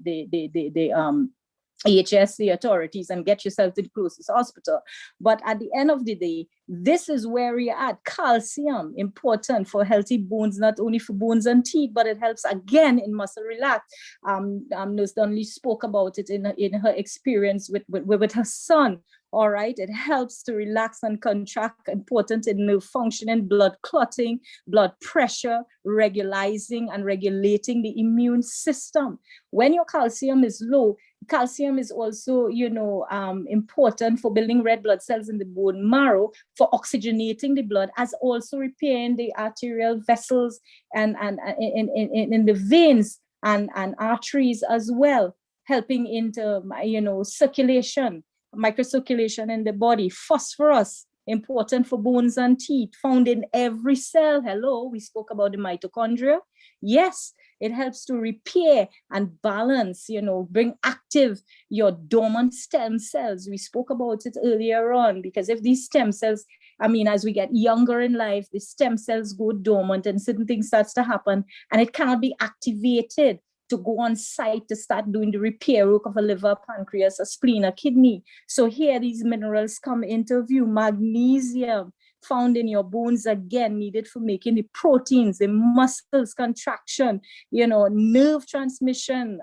EHS, the authorities, and get yourself to the closest hospital. But at the end of the day, this is where we're at. Calcium, important for healthy bones, not only for bones and teeth, but it helps again in muscle relax. Nurse Donnelly spoke about it in her experience with her son. All right, it helps to relax and contract, important in nerve function, blood clotting, blood pressure, regulating and regulating the immune system. When your calcium is low, calcium is also, you know, important for building red blood cells in the bone marrow, for oxygenating the blood, as also repairing the arterial vessels and in the veins and arteries as well, helping into, you know, circulation, microcirculation in the body. Phosphorus, important for bones and teeth, found in every cell. Hello, we spoke about the mitochondria. Yes, it helps to repair and balance, you know, bring active your dormant stem cells. We spoke about it earlier on, because if these stem cells, I mean, as we get younger in life, the stem cells go dormant and certain things starts to happen and it cannot be activated to go on site to start doing the repair work of a liver, pancreas, a spleen, a kidney. So here these minerals come into view. Magnesium, found in your bones, again, needed for making the proteins, the muscles contraction, you know, nerve transmission,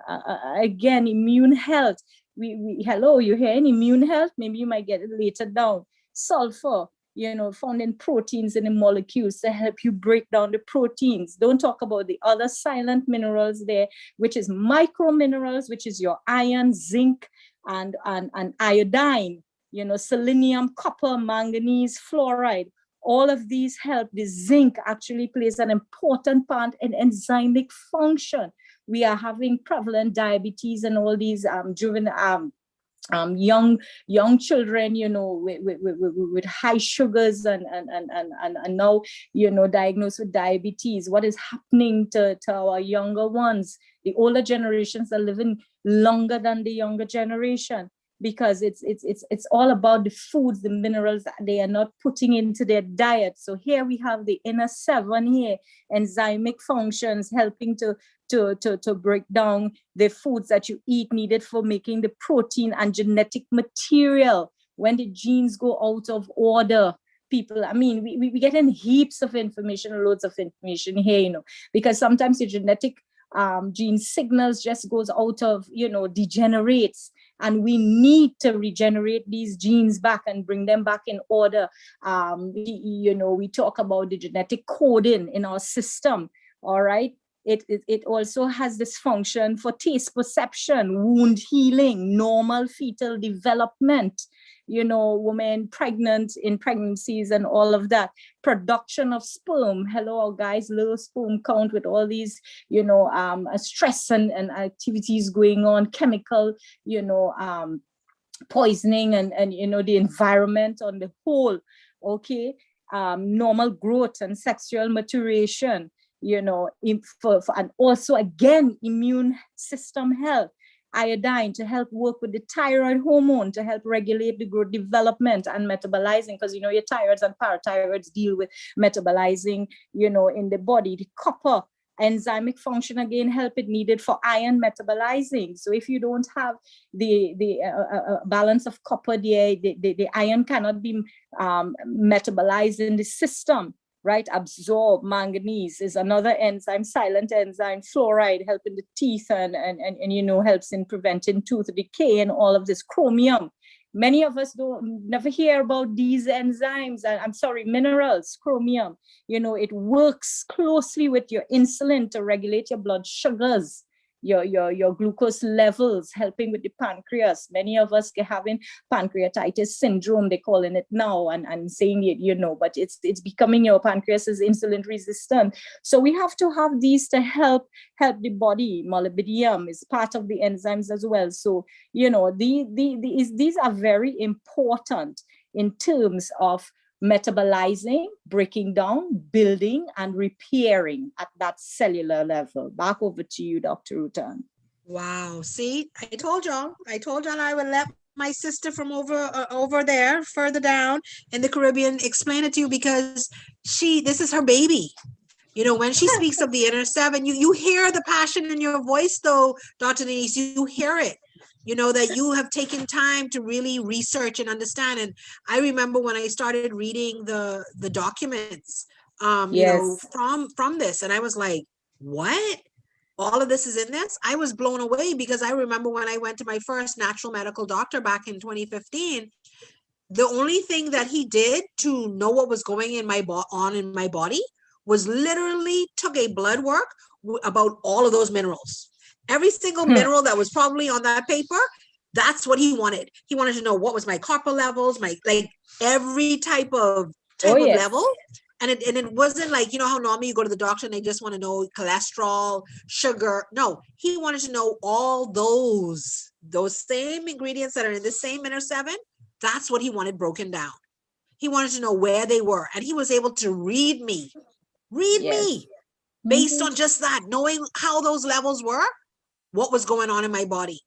again, immune health. Hello, you hear any immune health? Maybe you might get it later down. Sulfur, you know, found in proteins and in molecules to help you break down the proteins. Don't talk about the other silent minerals there, which is micro minerals, which is your iron, zinc, and iodine, you know, selenium, copper, manganese, fluoride. All of these help. The zinc actually plays an important part in enzymatic function. We are having prevalent diabetes and all these young children, you know, with high sugars and now, you know, diagnosed with diabetes. What is happening to our younger ones? The older generations are living longer than the younger generation, because it's all about the foods, the minerals that they are not putting into their diet. So here we have the inner 7 here, enzymatic functions, helping to break down the foods that you eat, needed for making the protein and genetic material. When the genes go out of order, people, I mean, we get in heaps of information, loads of information here, you know, because sometimes the genetic gene signals just goes out of, you know, degenerates, and we need to regenerate these genes back and bring them back in order. You know, we talk about the genetic coding in our system. All right. It also has this function for taste perception, wound healing, normal fetal development, you know, women pregnant in pregnancies and all of that, production of sperm. Hello, guys, low sperm count with all these, you know, stress and activities going on, chemical, you know, poisoning and, you know, the environment on the whole. Okay. Normal growth and sexual maturation. and also again, immune system health. Iodine to help work with the thyroid hormone to help regulate the growth, development, and metabolizing, because your thyroids and parathyroids deal with metabolizing, in the body. The copper enzymatic function again help it needed for iron metabolizing. So if you don't have the balance of copper, the iron cannot be metabolized in the system. Right, absorb. Manganese is another enzyme, silent enzyme. Fluoride helping the teeth and helps in preventing tooth decay and all of this. Chromium. Many of us never hear about these enzymes. Minerals. Chromium. It works closely with your insulin to regulate your blood sugars, your glucose levels, helping with the pancreas. Many of us having pancreatitis syndrome, they're calling it now, and saying it, but it's becoming your pancreas is insulin resistant. So we have to have these to help the body. Molybdenum is part of the enzymes as well. So, these are very important in terms of metabolizing, breaking down, building, and repairing at that cellular level. Back over to you, Dr. Rutan. Wow. See, I told y'all I would let my sister from over there, further down in the Caribbean, explain it to you, because this is her baby. When she speaks of the inner seven, you hear the passion in your voice, though, Dr. Denise, you hear it. That you have taken time to really research and understand. And I remember when I started reading the documents, from this, and I was like, what? All of this is in this? I was blown away, because I remember when I went to my first natural medical doctor back in 2015, the only thing that he did to know what was going in my body was literally took a blood work about all of those minerals. Every single mineral that was probably on that paper, that's what he wanted. He wanted to know what was my copper levels, every type of level. And it wasn't like, how normally you go to the doctor and they just want to know cholesterol, sugar. No, he wanted to know all those same ingredients that are in the same inner seven. That's what he wanted broken down. He wanted to know where they were. And he was able to read me based on just that, knowing how those levels were, what was going on in my body.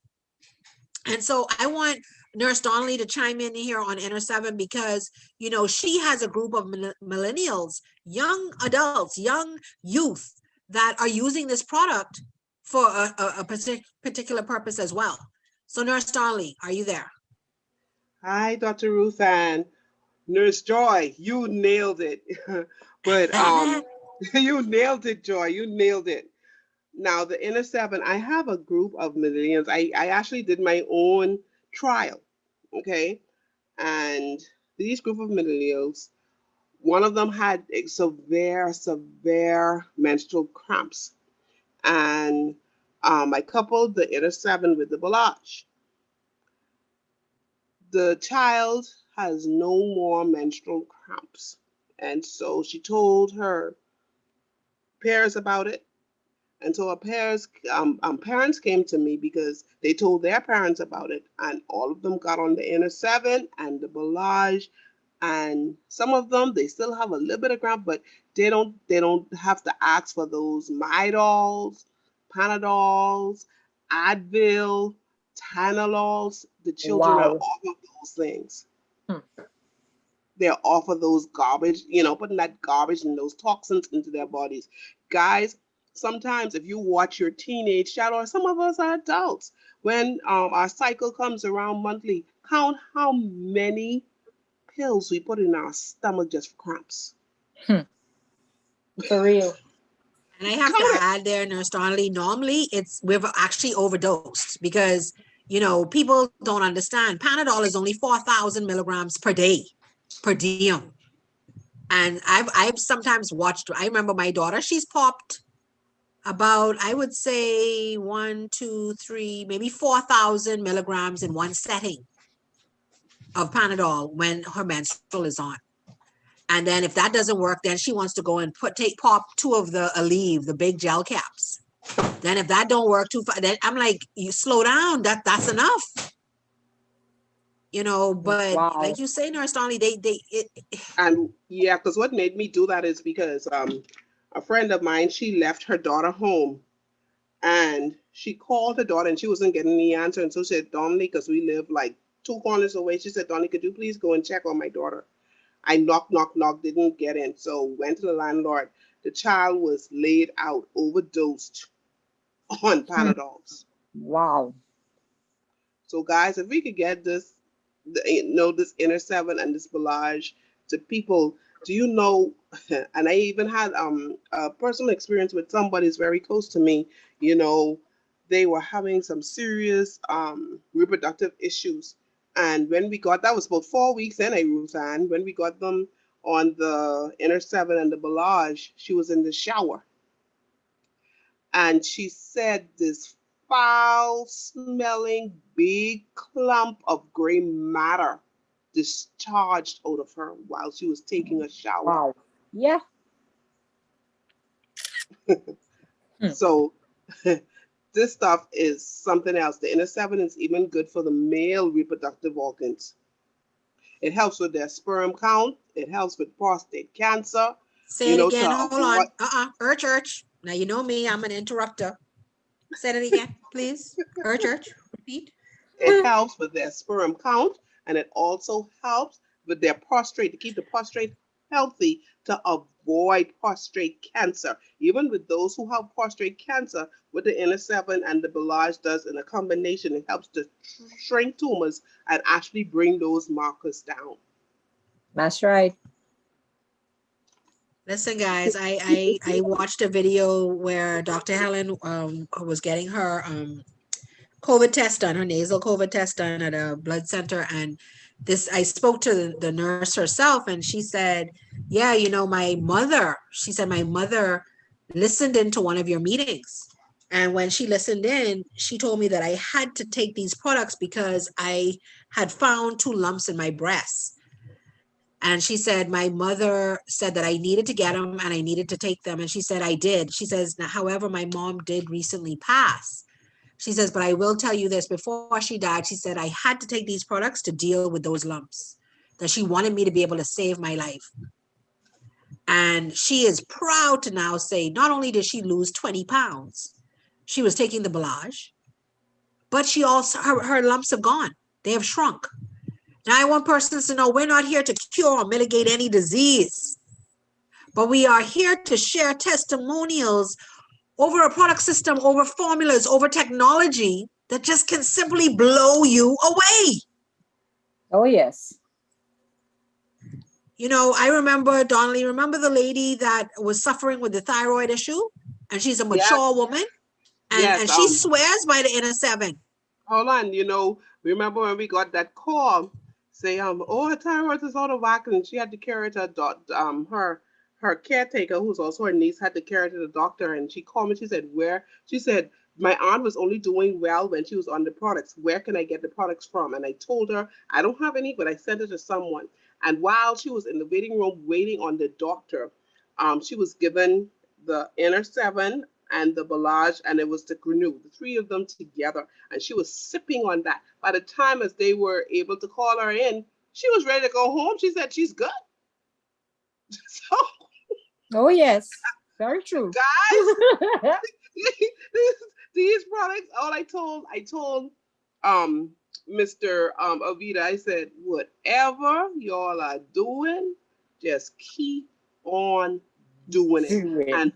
And so I want Nurse Donnelly to chime in here on Inner Seven, because, she has a group of millennials, young adults, young youth that are using this product for a particular purpose as well. So Nurse Donnelly, are you there? Hi, Dr. Ruth and Nurse Joy. You nailed it. But you nailed it, Joy. You nailed it. Now, the Inner Seven, I have a group of millennials. I actually did my own trial, okay? And these group of millennials, one of them had severe menstrual cramps. And I coupled the Inner Seven with the Bolage. The child has no more menstrual cramps. And so she told her parents about it. And so our parents came to me because they told their parents about it, and all of them got on the Inner Seven and the Bolage, and some of them, they still have a little bit of cramp, but they don't have to ask for those Midols, Panadols, Advil, Tylenols. The children are off of those things. They're off of those garbage, putting that garbage and those toxins into their bodies. Guys, sometimes if you watch your teenage child, or some of us are adults, when our cycle comes around monthly, count how many pills we put in our stomach just for cramps. For real. And I have to add there, Nurse Donnelly, normally we've actually overdosed, because, people don't understand. Panadol is only 4,000 milligrams per day, per diem. And I've sometimes watched, I remember my daughter, she's popped about, I would say 1, 2, 3, maybe 4,000 milligrams in one setting of Panadol when her menstrual is on. And then if that doesn't work, then she wants to go and pop 2 of the Aleve, the big gel caps. Then if that don't work then I'm like, you slow down, that's enough. But like you say, Nurse Donnelly, and yeah, because what made me do that is because a friend of mine, she left her daughter home, and she called her daughter and she wasn't getting any answer. And so she said, Dominique, because we live like 2 corners away, she said, Dominique, could you please go and check on my daughter? I knocked, didn't get in. So went to the landlord. The child was laid out, overdosed on Panadols. Wow. So guys, if we could get this, this inner 7 and this Balage to people, do you know, and I even had a personal experience with somebody who's very close to me, they were having some serious reproductive issues. And when we got, that was about 4 weeks in, Ruth-Ann, when we got them on the inner 7 and the Balage, she was in the shower. And she said this foul-smelling big clump of gray matter discharged out of her while she was taking a shower. Wow. Yeah. So this stuff is something else. The inner 7 is even good for the male reproductive organs. It helps with their sperm count. It helps with prostate cancer. Say it again. Hold on. Urge. Now, you know me, I'm an interrupter. Say it again, please. Urge. Repeat. It helps with their sperm count, and it also helps with their prostate, to keep the prostate healthy, to avoid prostate cancer. Even with those who have prostate cancer, what the inner 7 and the Balage does in a combination, it helps to shrink tumors and actually bring those markers down. That's right. Listen, guys, I watched a video where Dr. Helen was getting her COVID test done, her nasal COVID test done at a blood center. And I spoke to the nurse herself, and she said, yeah, my mother listened into one of your meetings. And when she listened in, she told me that I had to take these products because I had found 2 lumps in my breast. And she said, my mother said that I needed to get them and I needed to take them. And she said, I did. She says, however, my mom did recently pass. She says, but I will tell you this, before she died, she said, I had to take these products to deal with those lumps, that she wanted me to be able to save my life. And she is proud to now say, not only did she lose 20 pounds, she was taking the Balage, but she also, her lumps have gone. They have shrunk. Now, I want persons to know we're not here to cure or mitigate any disease, but we are here to share testimonials over a product system, over formulas, over technology that just can simply blow you away. Oh, yes. I remember, Donnelly, remember the lady that was suffering with the thyroid issue? And she's a mature woman, and she swears by the inner 7. Hold on, remember when we got that call, say, her thyroid is out of whack, and she had to carry it to her caretaker, who's also her niece, had to carry it to the doctor. And she called me, she said, where? She said, my aunt was only doing well when she was on the products. Where can I get the products from? And I told her, I don't have any, but I sent it to someone. And while she was in the waiting room waiting on the doctor, she was given the inner 7 and the Balage, and it was the Grenew, the 3 of them together. And she was sipping on that. By the time as they were able to call her in, she was ready to go home. She said she's good. So, oh, yes. Very true. Guys, these products, all I told Mr. Avita, I said, whatever y'all are doing, just keep on doing it. And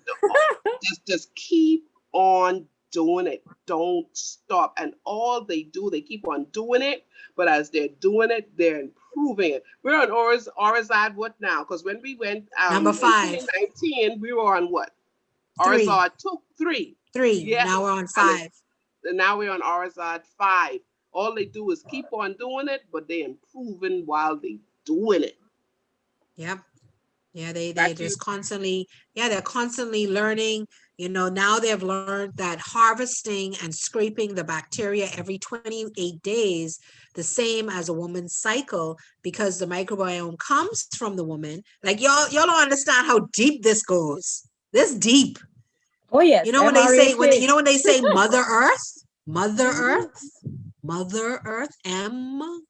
just keep on doing it. Don't stop. And all they do, they keep on doing it. But as they're doing it, they're improving it. We're on Orazad what now? Because when we went number 5 in 2019, we were on what? 3. Orazad 3. Yeah. Now we're on 5. And now we're on Orazad 5. All they do is keep on doing it, but they're improving while they're doing it. Yep. Yeah, they just constantly, they're constantly learning. Now they've learned that harvesting and scraping the bacteria every 28 days, the same as a woman's cycle, because the microbiome comes from the woman. Like y'all don't understand how deep this goes. This deep. Oh, yes. When they say Mother Earth, Mother Earth,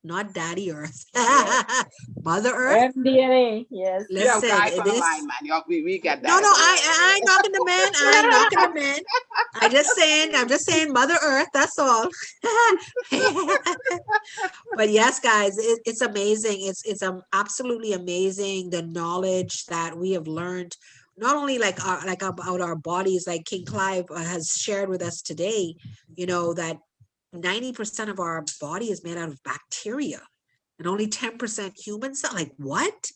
not Daddy Earth. Yes. Mother Earth. MDNA, yes. We have Listen, guys on the this. line, man. Y'all, we get that. No, I ain't knocking the man. I ain't knocking the man. I'm just saying Mother Earth, that's all. But yes, guys, it's amazing. It's absolutely amazing the knowledge that we have learned, not only like about our bodies, like King Clive has shared with us today, you know, that 90% of our body is made out of bacteria and only 10% human cell. Like what?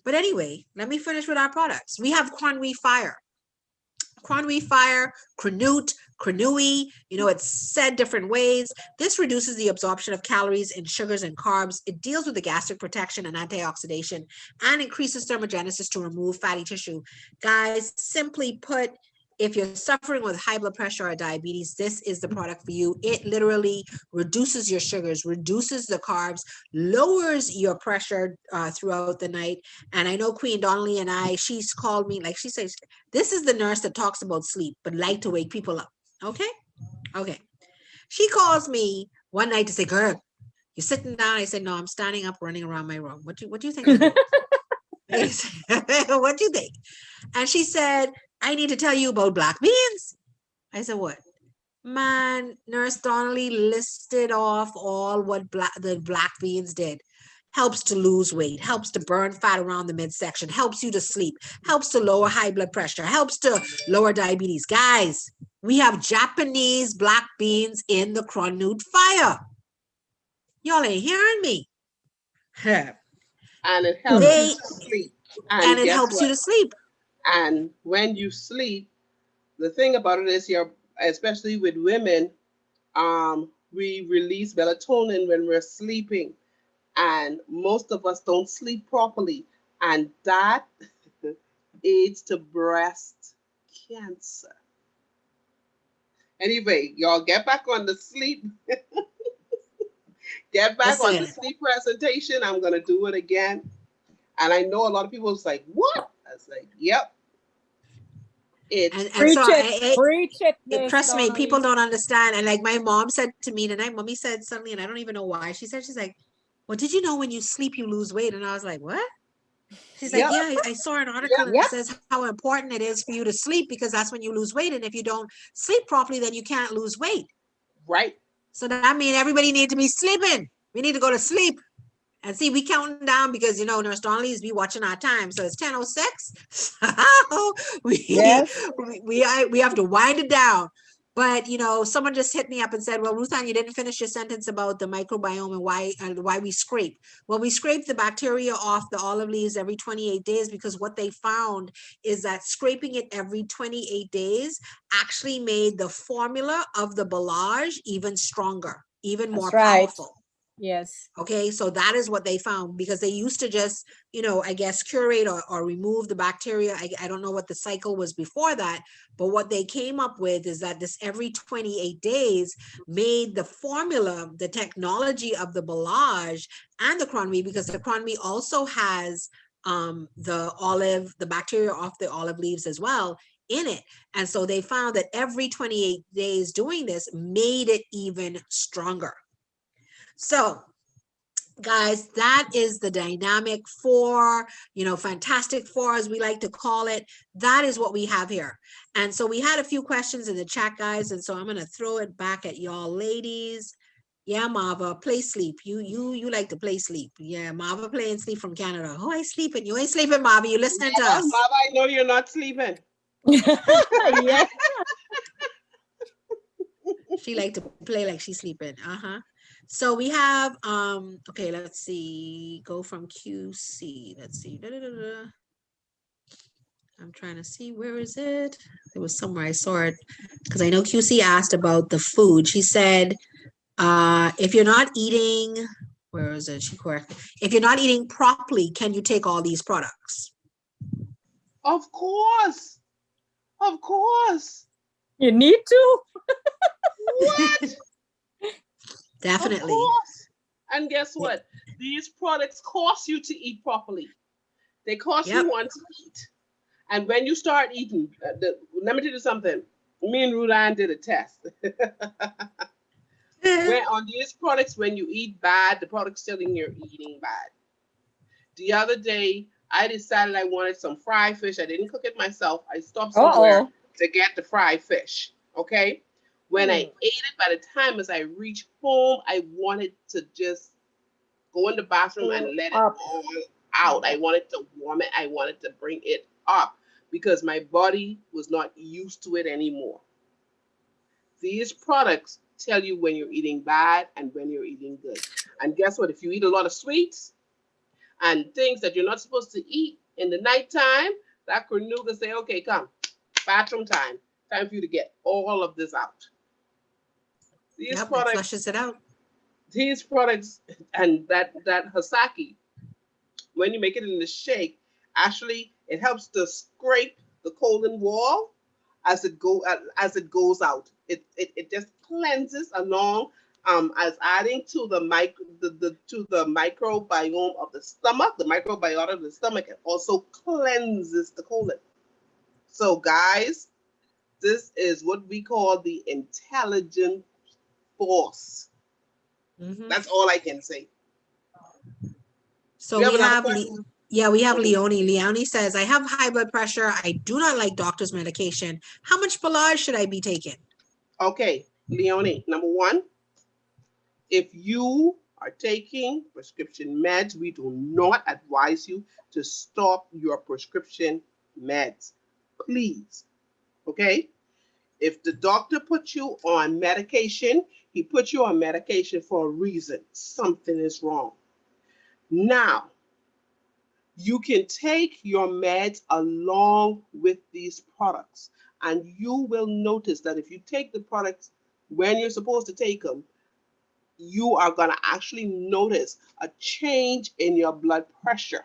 But anyway, let me finish with our products. We have Cronwe Fire. Cronwe Fire, Crenute, Crenui, you know, it's said different ways. This reduces the absorption of calories and sugars and carbs. It deals with the gastric protection and antioxidation and increases thermogenesis to remove fatty tissue. Guys, simply put, if you're suffering with high blood pressure or diabetes, this is the product for you. It literally reduces your sugars, reduces the carbs, lowers your pressure throughout the night. And I know Queen Donnelly and she's called me, like she says, this is the nurse that talks about sleep, but like to wake people up. Okay. She calls me one night to say, girl, you sitting down? I said, no, I'm standing up, running around my room. What do you think I'm doing? What do you think? And she said, I need to tell you about black beans. I said, what? Man, Nurse Donnelly listed off all what the black beans did. Helps to lose weight, helps to burn fat around the midsection, helps you to sleep, helps to lower high blood pressure, helps to lower diabetes. Guys, we have Japanese black beans in the Cronute Fire. Y'all ain't hearing me. And it helps you to sleep. And it helps you to sleep. And when you sleep, the thing about it is especially with women, we release melatonin when we're sleeping. And most of us don't sleep properly. And that aids to breast cancer. Anyway, y'all get back on the sleep. Get back on the sleep presentation. I'm going to do it again. And I know a lot of people was like, what? I was like, yep. Preach it. Trust me, people don't understand. And like my mom said to me tonight, mommy said something, and I don't even know why. She's like, well, did you know when you sleep, you lose weight? And I was like, what? She's like, yeah, I saw an article that says how important it is for you to sleep because that's when you lose weight. And if you don't sleep properly, then you can't lose weight. Right. So that means everybody needs to be sleeping. We need to go to sleep. And see, we counting down because, you know, Nurse Donnelly's be watching our time. So it's 10:06. We have to wind it down. But, you know, someone just hit me up and said, well, Ruthann, you didn't finish your sentence about the microbiome and why we scrape. Well, we scrape the bacteria off the olive leaves every 28 days because what they found is that scraping it every 28 days actually made the formula of the ballage even stronger, even more powerful. Yes. Okay, so that is what they found because they used to just, you know, I guess curate or remove the bacteria. I don't know what the cycle was before that, but what they came up with is that this every 28 days made the formula, the technology of the ballage and the Cronwe, because the Cronwe also has the bacteria off the olive leaves as well in it. And so they found that every 28 days doing this made it even stronger. So, guys, that is the dynamic four, you know, fantastic four, as we like to call it. That is what we have here. And so we had a few questions in the chat, guys. And so I'm going to throw it back at y'all ladies. Yeah, Marva, play sleep. You like to play sleep. Yeah, Marva playing sleep from Canada. Oh, I sleeping. You ain't sleeping, Marva. You listening to us. Marva, I know you're not sleeping. Yeah. She like to play like she's sleeping. So we have, okay, let's see, go from QC, let's see, I'm trying to see, where is it? It was somewhere I saw it, because I know QC asked about the food. She said, if you're not eating, where is it? She corrected. If you're not eating properly, can you take all these products? Of course. Of course. You need to. What? Definitely. Of course. And guess what? These products cost you to eat properly. They cost you once to eat. And when you start eating, let me tell you something. Me and Ruthann did a test. When on these products, when you eat bad, the product's telling you're eating bad. The other day, I decided I wanted some fried fish. I didn't cook it myself. I stopped somewhere Uh-oh. to get the fried fish. Okay. When I ate it, by the time as I reached home, I wanted to just go in the bathroom and let it Up. all out. I wanted to warm it. I wanted to bring it up because my body was not used to it anymore. These products tell you when you're eating bad and when you're eating good. And guess what? If you eat a lot of sweets and things that you're not supposed to eat in the nighttime, that canoe will say, okay, come, bathroom time. Time for you to get all of this out. These Yep, it products, flushes it out. and that Hasaki, when you make it in the shake, actually it helps to scrape the colon wall as it goes out. It just cleanses along as adding to the microbiome of the stomach. The microbiota of the stomach, it also cleanses the colon. So guys, this is what we call the intelligent force. Mhm. That's all I can say. So We have we another have, question? we have Mhm. Leonie. Leonie says, I have high blood pressure. I do not like doctor's medication. How much blood should I be taking? Okay, Leonie, number one, if you are taking prescription meds, we do not advise you to stop your prescription meds. Please, okay? If the doctor puts you on medication, he puts you on medication for a reason. Something is wrong. Now, you can take your meds along with these products, and you will notice that if you take the products when you're supposed to take them, you are going to actually notice a change in your blood pressure.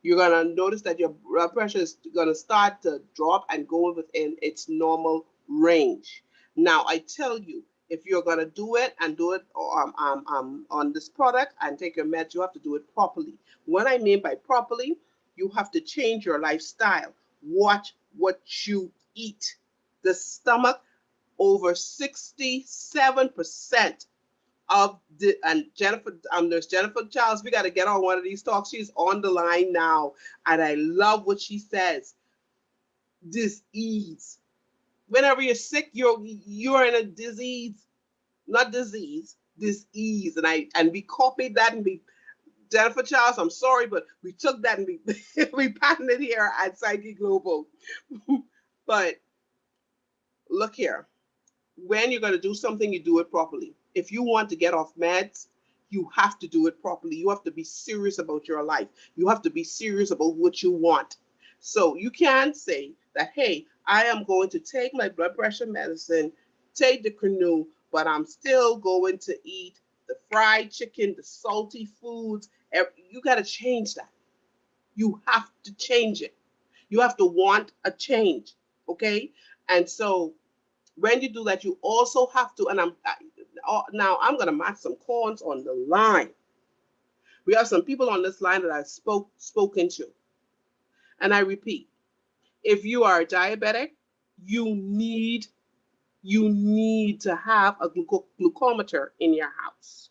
You're going to notice that your blood pressure is going to start to drop and go within its normal range. Now, I tell you, if you're going to do it and do it on this product and take your meds, you have to do it properly. What I mean by properly, you have to change your lifestyle. Watch what you eat. The stomach, over 67% of the, and Jennifer, there's Jennifer Childs. We got to get on one of these talks. She's on the line now, and I love what she says. Disease. Whenever you're sick, you're in a disease, not disease, disease. And we copied that, and we, Jennifer Childs, I'm sorry, but we took that and we patented it here at Psyche Global. But look here. When you're going to do something, you do it properly. If you want to get off meds, you have to do it properly. You have to be serious about your life. You have to be serious about what you want. So you can't say that, hey, I am going to take my blood pressure medicine, take the canoe, but I'm still going to eat the fried chicken, the salty foods. You got to change that. You have to change it. You have to want a change. Okay. And so when you do that, you also have to, and now I'm going to match some corns on the line. We have some people on this line that I've spoken to. And I repeat, if you are a diabetic, you need to have a glucometer in your house.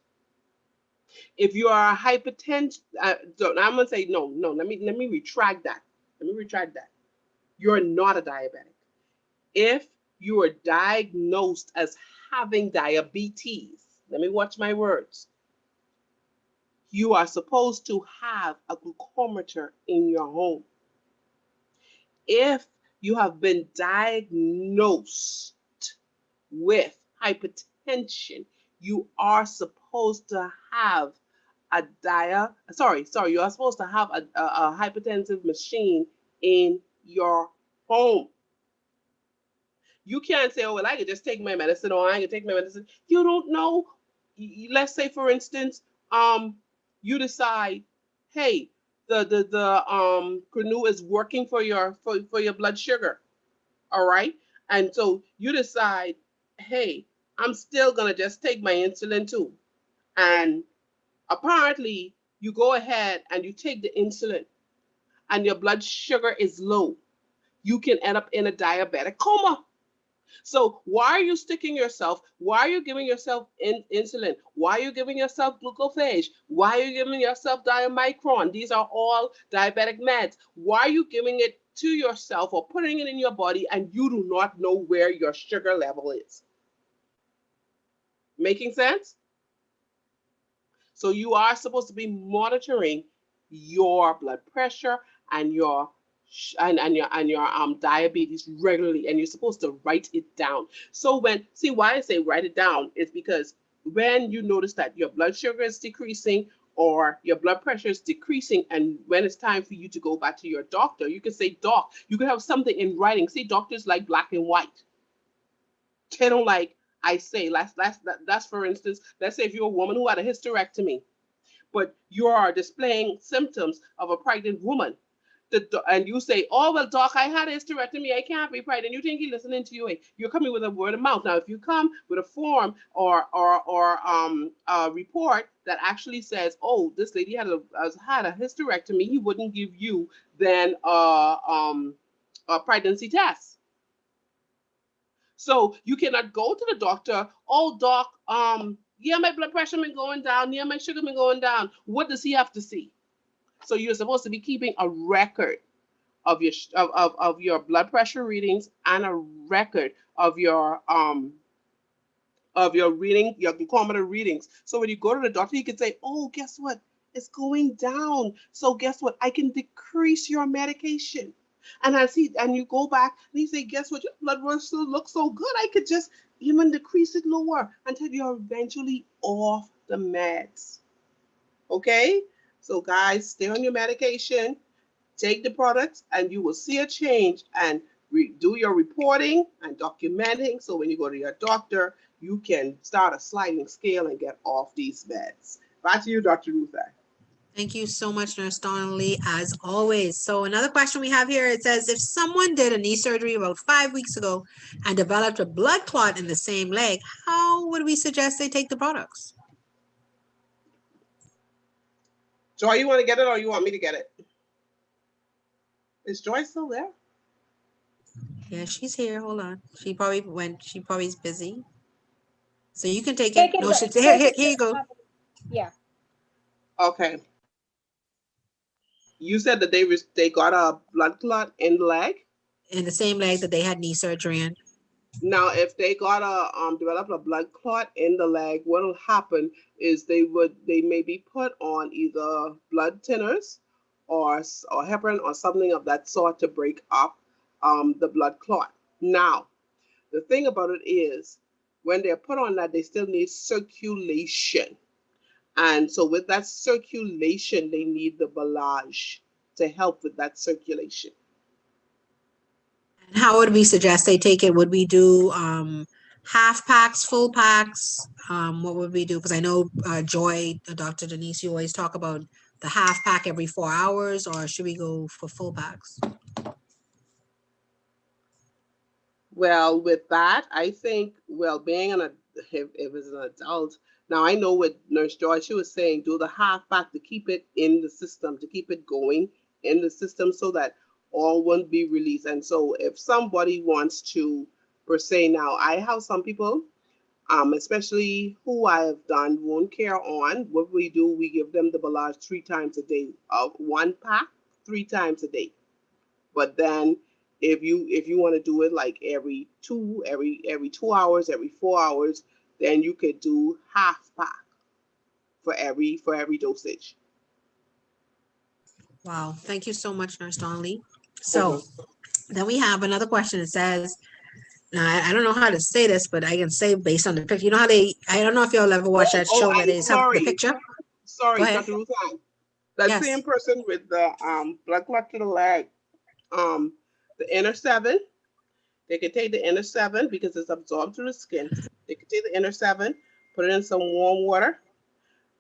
If you are a hypertension, I'm going to say no, let me retract that. You're not a diabetic. If you are diagnosed as having diabetes, let me watch my words, you are supposed to have a glucometer in your home. If you have been diagnosed with hypertension, you are supposed to have you are supposed to have a hypertensive machine in your home. You can't say, oh, well, I could just take my medicine, or I can take my medicine. You don't know. Let's say, for instance, you decide, hey, the canoe is working for your blood sugar. All right. And so you decide, hey, I'm still gonna just take my insulin too. And apparently you go ahead and you take the insulin and your blood sugar is low. You can end up in a diabetic coma. So why are you sticking yourself? Why are you giving yourself insulin? Why are you giving yourself glucophage? Why are you giving yourself diamicron? These are all diabetic meds. Why are you giving it to yourself or putting it in your body and you do not know where your sugar level is? Making sense? So you are supposed to be monitoring your blood pressure and your diabetes regularly, and you're supposed to write it down. So why I say write it down is because when you notice that your blood sugar is decreasing or your blood pressure is decreasing, and when it's time for you to go back to your doctor, you can say, doc, you can have something in writing. See, doctors like black and white. They don't like, I say, that's for instance, let's say if you're a woman who had a hysterectomy, but you are displaying symptoms of a pregnant woman, and you say, oh, well, doc, I had a hysterectomy, I can't be pregnant. You think he's listening to you? You're coming with a word of mouth. Now, if you come with a form or a report that actually says, oh, this lady had a hysterectomy, he wouldn't give you then a pregnancy test. So you cannot go to the doctor, oh, doc, yeah, my blood pressure been going down, yeah, my sugar been going down. What does he have to see? So you're supposed to be keeping a record of your blood pressure readings and a record of your glucometer readings. So when you go to the doctor, you can say, oh, guess what? It's going down. So guess what? I can decrease your medication. And you go back and you say, guess what? Your blood work still looks so good. I could just even decrease it lower until you're eventually off the meds. Okay? So guys, stay on your medication, take the products, and you will see a change, and do your reporting and documenting. So when you go to your doctor, you can start a sliding scale and get off these meds. Back to you, Dr. Ruther. Thank you so much, Nurse Donnelly, as always. So another question we have here, it says, if someone did a knee surgery about 5 weeks ago and developed a blood clot in the same leg, how would we suggest they take the products? Joy, you want to get it or you want me to get it? Is Joy still there? Yeah, she's here. Hold on. She probably's busy. So you can take Take it. it No, back. here you go. Yeah. Okay. You said that they got a blood clot in the leg? In the same leg that they had knee surgery in. Now, if they got developed a blood clot in the leg, what will happen is they may be put on either blood thinners or heparin or something of that sort to break up the blood clot. Now, the thing about it is, when they're put on that, they still need circulation. And so with that circulation, they need the balage to help with that circulation. And how would we suggest they take it? Would we do half packs, full packs? What would we do? Because I know Joy, Dr. Denise, you always talk about the half pack every 4 hours, or should we go for full packs? Well, with that, I think, well, being if it's an adult, now I know with Nurse Joy, she was saying do the half pack to keep it in the system, to keep it going in the system so that all won't be released. And so if somebody wants to, per se, now I have some people, especially who I have done wound care on, what we do, we give them the balage 3 times a day, of 1 pack 3 times a day. But then if you want to do it like every 2 hours, every 4 hours, then you could do half pack for every dosage. Wow, thank you so much, Nurse Donnelly. So then we have another question. It says, now I don't know how to say this, but I can say based on the picture. You know how I don't know if y'all ever watched that show where they have the picture. Sorry, Dr. Ruthan. That Yes. same person with the blood clot to the leg, the inner 7, they could take the inner 7 because it's absorbed through the skin. They could take the inner 7, put it in some warm water,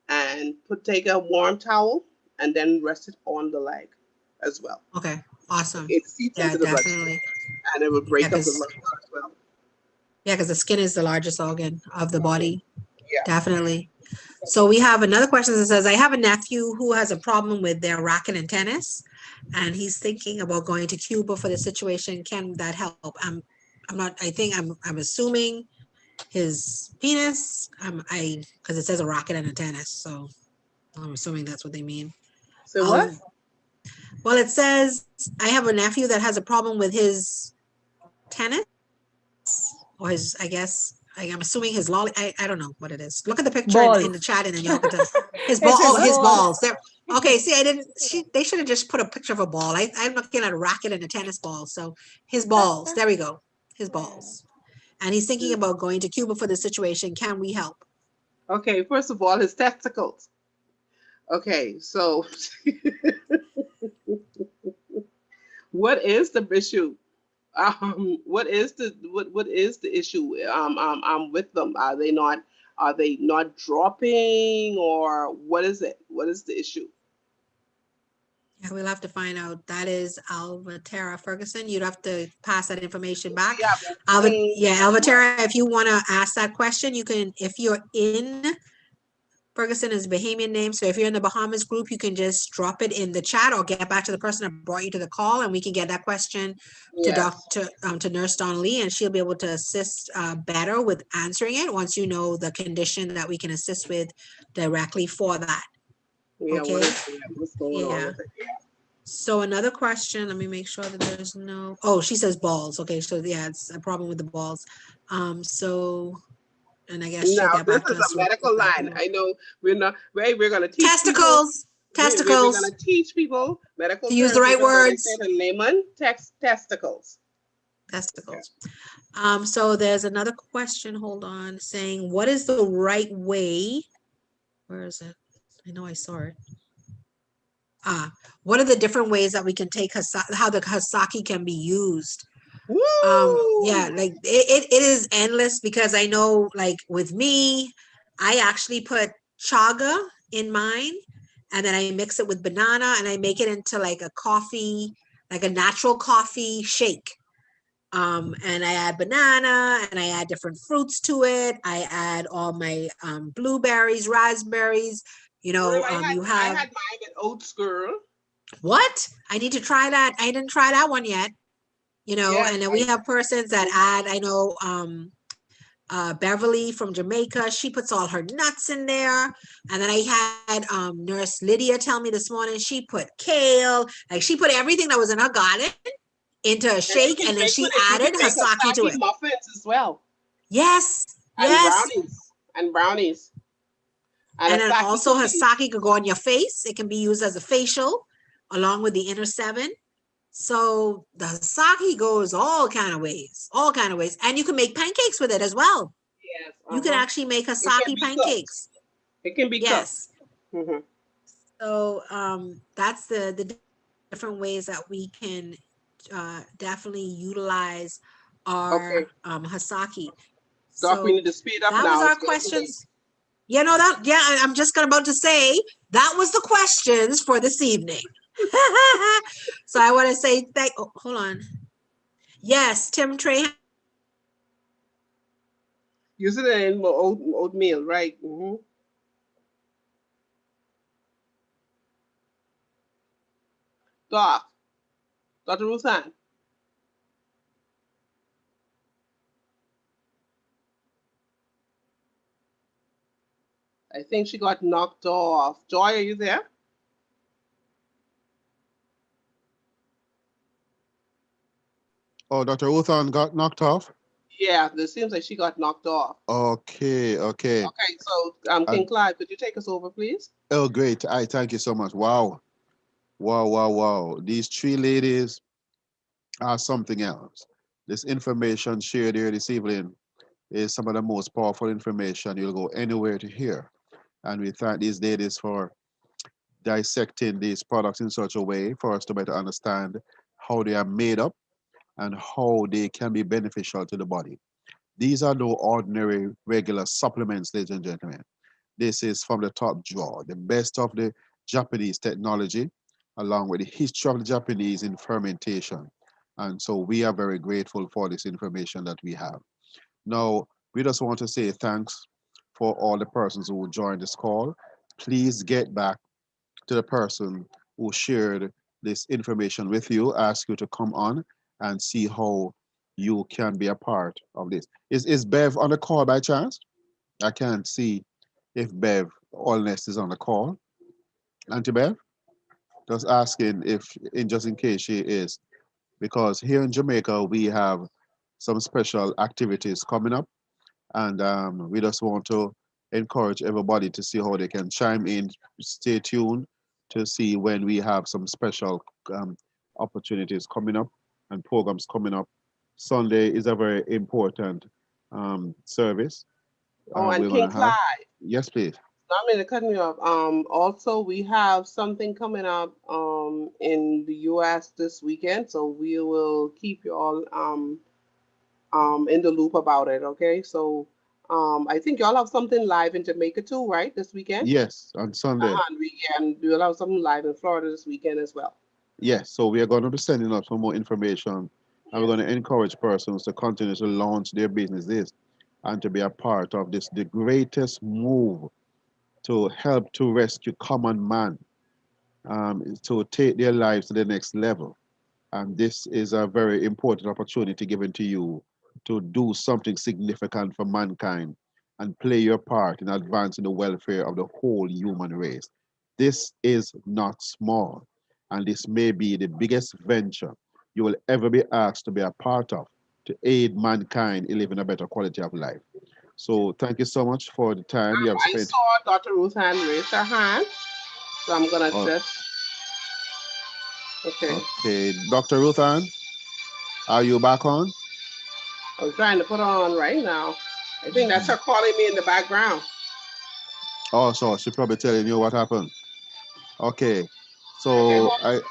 and take a warm towel and then rest it on the leg as well. Okay, awesome. It seeps into the definitely. bloodstream and it will break up the blood clot as well. Yeah, because the skin is the largest organ of the body. Yeah. Definitely. So we have another question that says, I have a nephew who has a problem with their racket and tennis, and he's thinking about going to Cuba for the situation. Can that help? I'm assuming his penis, because it says a rocket and a tennis, so I'm assuming that's what they mean. So what? Well, it says, I have a nephew that has a problem with his tennis, or his, I guess, I'm assuming his lolly, I don't know what it is. Look at the picture in the Balls. chat and then y'all can tell. His It's ball, his his balls. balls. There. Okay, see, they should have just put a picture of a ball. I'm looking at a racket and a tennis ball. So his balls, there we go, his balls. And he's thinking about going to Cuba for the situation. Can we help? Okay, first of all, his testicles. Okay, so what is the issue? What is the issue with them? Are they not dropping, or what is it? What is the issue? Yeah, we'll have to find out. That is Alvatera Ferguson. You'd have to pass that information back. Yeah, Alvatera, if you want to ask that question, you can, if you're in, Ferguson is a Bahamian name. So if you're in the Bahamas group, you can just drop it in the chat or get back to the person that brought you to the call, and we can get that question to Nurse Donnelly, and she'll be able to assist better with answering it once you know the condition that we can assist with directly for that. Yeah, Okay. what's going on with it? So another question, let me make sure that there's no, oh, she says balls. Okay, so yeah, it's a problem with the balls. And I guess she'll Now, get this back to is us. a medical line. I know we're going to teach testicles. We're Testicles. going to teach people medical To use the right words. In layman, testicles. Testicles. So there's another question, hold on, saying, what is the right way? Where is it? I know I saw it. What are the different ways that we can take how the Hasaki can be used? Yeah, like it is endless, because I know, like with me, I actually put chaga in mine, and then I mix it with banana, and I make it into like a coffee, like a natural coffee shake. And I add banana, and I add different fruits to it. I add all my blueberries, raspberries. You know, I had mine with oats, girl. What? I need to try that. I didn't try that one yet. You know, and then we have persons that add, I know, Beverly from Jamaica, she puts all her nuts in there. And then I had Nurse Lydia tell me this morning, she put kale, like she put everything that was in her garden into a shake, and then she added Hasaki to it. Muffins as well. Yes. And yes. brownies. And then also Hasaki could go on your face. It can be used as a facial along with the inner seven. So the Hasaki goes all kind of ways. And you can make pancakes with it as well. Yes. You can actually make Hasaki pancakes. It can be yes. cooked. So that's the different ways that we can definitely utilize our Hasaki. Doc, we need to speed up now. That was our questions. Yeah, no, I'm just about to say that was the questions for this evening. So I want to say hold on. Yes, Tim Trey. Use it in oatmeal, right? Doc, Dr. Ruthann. I think she got knocked off. Joy, are you there? Oh, Dr. Ruthann got knocked off? Yeah, it seems like she got knocked off. Okay. Okay, so King Clyde, could you take us over, please? Oh, great. Thank you so much. Wow. These three ladies are something else. This information shared here this evening is some of the most powerful information you'll go anywhere to hear. And we thank these ladies for dissecting these products in such a way for us to better understand how they are made up and how they can be beneficial to the body. These are no ordinary regular supplements, ladies and gentlemen. This is from the top drawer, the best of the Japanese technology, along with the history of the Japanese in fermentation. And so we are very grateful for this information that we have. Now, we just want to say thanks for all the persons who joined this call. Please get back to the person who shared this information with you, ask you to come on and see how you can be a part of this. Is Bev on the call by chance? I can't see if Bev Allness is on the call. Auntie Bev? Just asking if, just in case she is, because here in Jamaica, we have some special activities coming up, and we just want to encourage everybody to see how they can chime in. Stay tuned to see when we have some special opportunities coming up and programs coming up. Sunday is a very important service. Oh, and We're King going to have. Clyde. Yes, please. I'm going to cut me off. Also, we have something coming up in the U.S. this weekend, so we will keep you all in the loop about it. Okay, so I think y'all have something live in Jamaica too, right? This weekend. Yes, on Sunday. And we'll have something live in Florida this weekend as well. Yes, so we are going to be sending out some more information, and we're going to encourage persons to continue to launch their businesses and to be a part of this, the greatest move to help to rescue common man, to take their lives to the next level. And this is a very important opportunity given to you to do something significant for mankind and play your part in advancing the welfare of the whole human race. This is not small, and this may be the biggest venture you will ever be asked to be a part of to aid mankind in living a better quality of life. So thank you so much for the time you have I spent. saw Dr. Ruth hand raise her hand, so I'm gonna Oh, just. Okay. okay, Dr. Ruth Ann, are you back on? I'm trying to put her on right now. I think that's her calling me in the background. Oh, so she's probably telling you what happened. Okay, Okay, so hold on.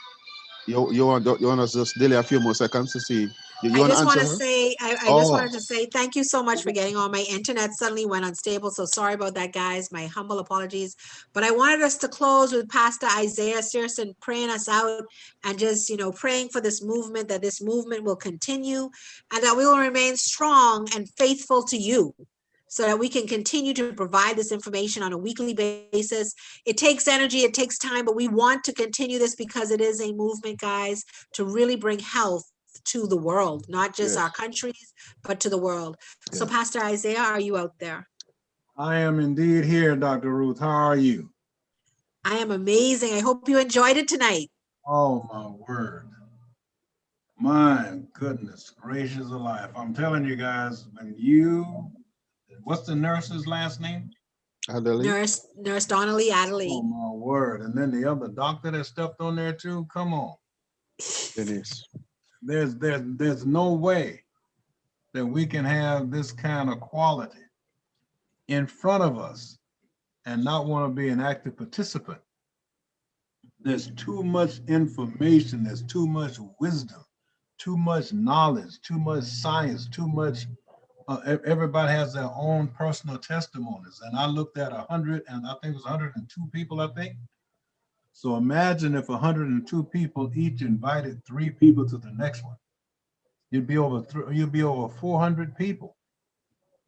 you want us to just delay a few more seconds to see. You I want to just want answer to her? say, I just Oh, wanted to say thank you so much for getting on. My internet suddenly went unstable, so sorry about that, guys. My humble apologies. But I wanted us to close with Pastor Isaiah Searson praying us out and just, praying for this movement, that this movement will continue and that we will remain strong and faithful to you, so that we can continue to provide this information on a weekly basis. It takes energy, it takes time, but we want to continue this because it is a movement, guys, to really bring health to the world, not just our yes, countries, but to the world. So yes. Pastor Isaiah, are you out there? I am indeed here, Dr. Ruth. How are you? I am amazing. I hope you enjoyed it tonight. Oh, my word. My goodness gracious alive. I'm telling you guys, what's the nurse's last name? Adelaide? Nurse Donnelly Oh, Adelaide. my word. And then the other doctor that stepped on there too. Come on. Denise. There's no way that we can have this kind of quality in front of us and not want to be an active participant. There's too much information, there's too much wisdom, too much knowledge, too much science, too much, everybody has their own personal testimonies. And I looked at 100, and I think it was 102 people, I think. So imagine if 102 people each invited 3 people to the next one. You'd be over 400 people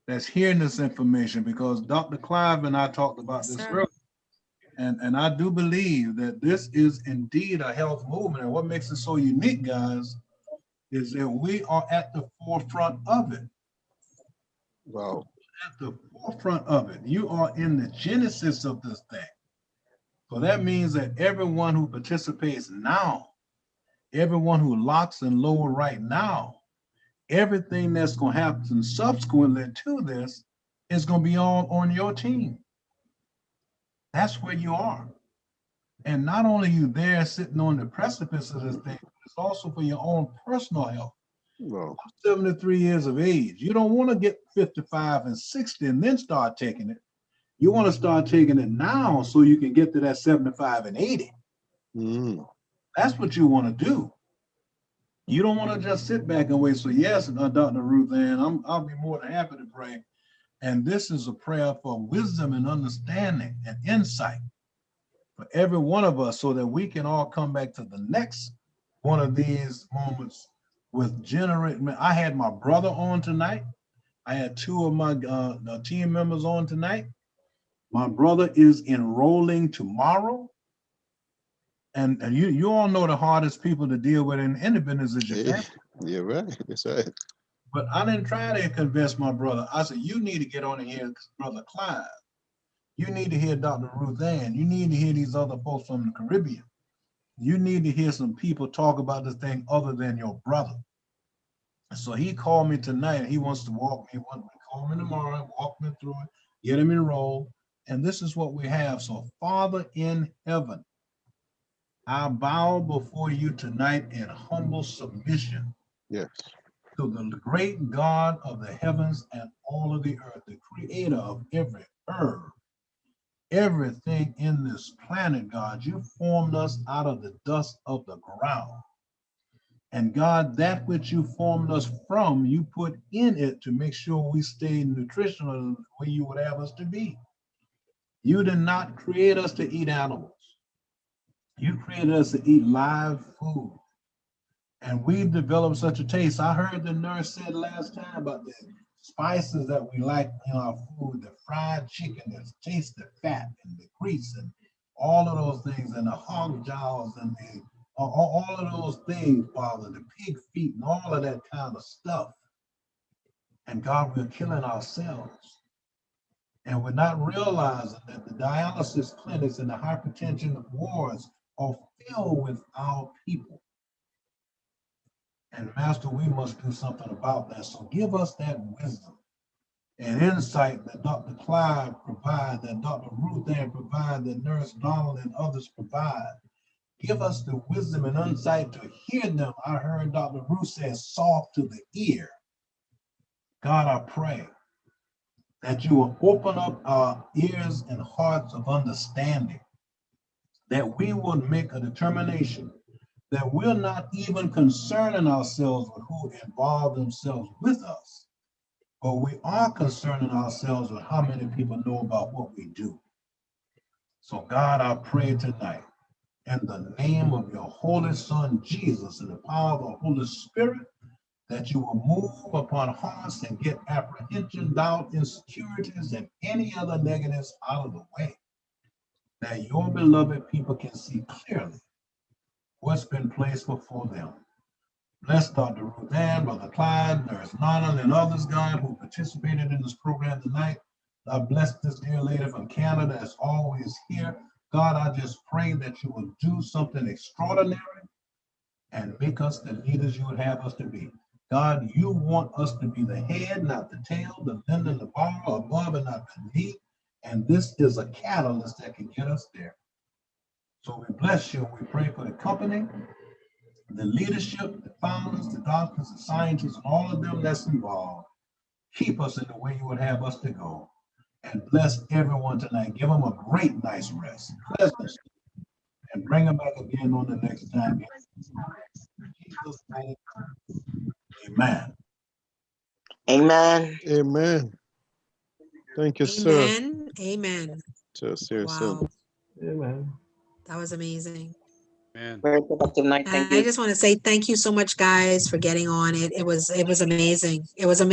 that's hearing this information, because Dr. Clive and I talked about Yes, this sir. earlier. And I do believe that this is indeed a health movement. And what makes it so unique, guys, is that we are at the forefront of it. Wow. At the forefront of it. You are in the genesis of this thing. So that means that everyone who participates now, everyone who locks and lower right now, everything that's going to happen subsequently to this is going to be all on your team. That's where you are. And not only are you there sitting on the precipice of this thing, but it's also for your own personal health. Wow. I'm 73 years of age. You don't want to get 55 and 60 and then start taking it. You want to start taking it now so you can get to that 75 and 80. Mm. That's what you want to do. You don't want to just sit back and wait. So yes, Dr. Ruth Ann, I'll be more than happy to pray. And this is a prayer for wisdom and understanding and insight for every one of us, so that we can all come back to the next one of these moments with generating. I had my brother on tonight. I had 2 of my team members on tonight. My brother is enrolling tomorrow. And you all know the hardest people to deal with in the business is your family. You're right. That's right. But I didn't try to convince my brother. I said, you need to get on and hear Brother Clive. You need to hear Dr. Ruth Ann. You need to hear these other folks from the Caribbean. You need to hear some people talk about this thing other than your brother. So he called me tonight and he wants to walk me. Call me tomorrow, walk me through it, get him enrolled. And this is what we have. So Father in heaven, I bow before you tonight in humble submission. Yes. To the great God of the heavens and all of the earth, the creator of every herb, everything in this planet, God. You formed us out of the dust of the ground. And God, that which you formed us from, you put in it to make sure we stay nutritional the way you would have us to be. You did not create us to eat animals. You created us to eat live food. And we've developed such a taste. I heard the nurse said last time about the spices that we like in our food, the fried chicken that tastes the fat and the grease and all of those things, and the hog jaws and all of those things, Father, the pig feet and all of that kind of stuff. And God, we're killing ourselves. And we're not realizing that the dialysis clinics and the hypertension wards are filled with our people. And Master, we must do something about that. So give us that wisdom and insight that Dr. Clive provides, that Dr. Ruth Ann provides, that Nurse Donald and others provide. Give us the wisdom and insight to hear them. I heard Dr. Ruth say soft to the ear. God, I pray that you will open up our ears and hearts of understanding, that we would make a determination that we're not even concerning ourselves with who involve themselves with us, but we are concerning ourselves with how many people know about what we do. So God, I pray tonight in the name of your Holy Son, Jesus, and the power of the Holy Spirit, that you will move upon hearts and get apprehension, doubt, insecurities, and any other negatives out of the way, that your beloved people can see clearly what's been placed before them. Bless Dr. Ruth Ann, Brother Clyde, Nurse Nana, and others, God, who participated in this program tonight. God bless this dear lady from Canada that's always here. God, I just pray that you will do something extraordinary and make us the leaders you would have us to be. God, you want us to be the head, not the tail, the lender and the borrower, above and not beneath. And this is a catalyst that can get us there. So we bless you. We pray for the company, the leadership, the founders, the doctors, the scientists, and all of them that's involved. Keep us in the way you would have us to go. And bless everyone tonight. Give them a great night's rest. Pleasant. And bring them back again on the next time. In Jesus' name. Amen. Amen. Amen. Thank you, sir. Amen. Amen. Wow. Amen. That was amazing. Very productive night. Thank I you. just want to say thank you so much, guys, for getting on it. It was amazing. It was amazing.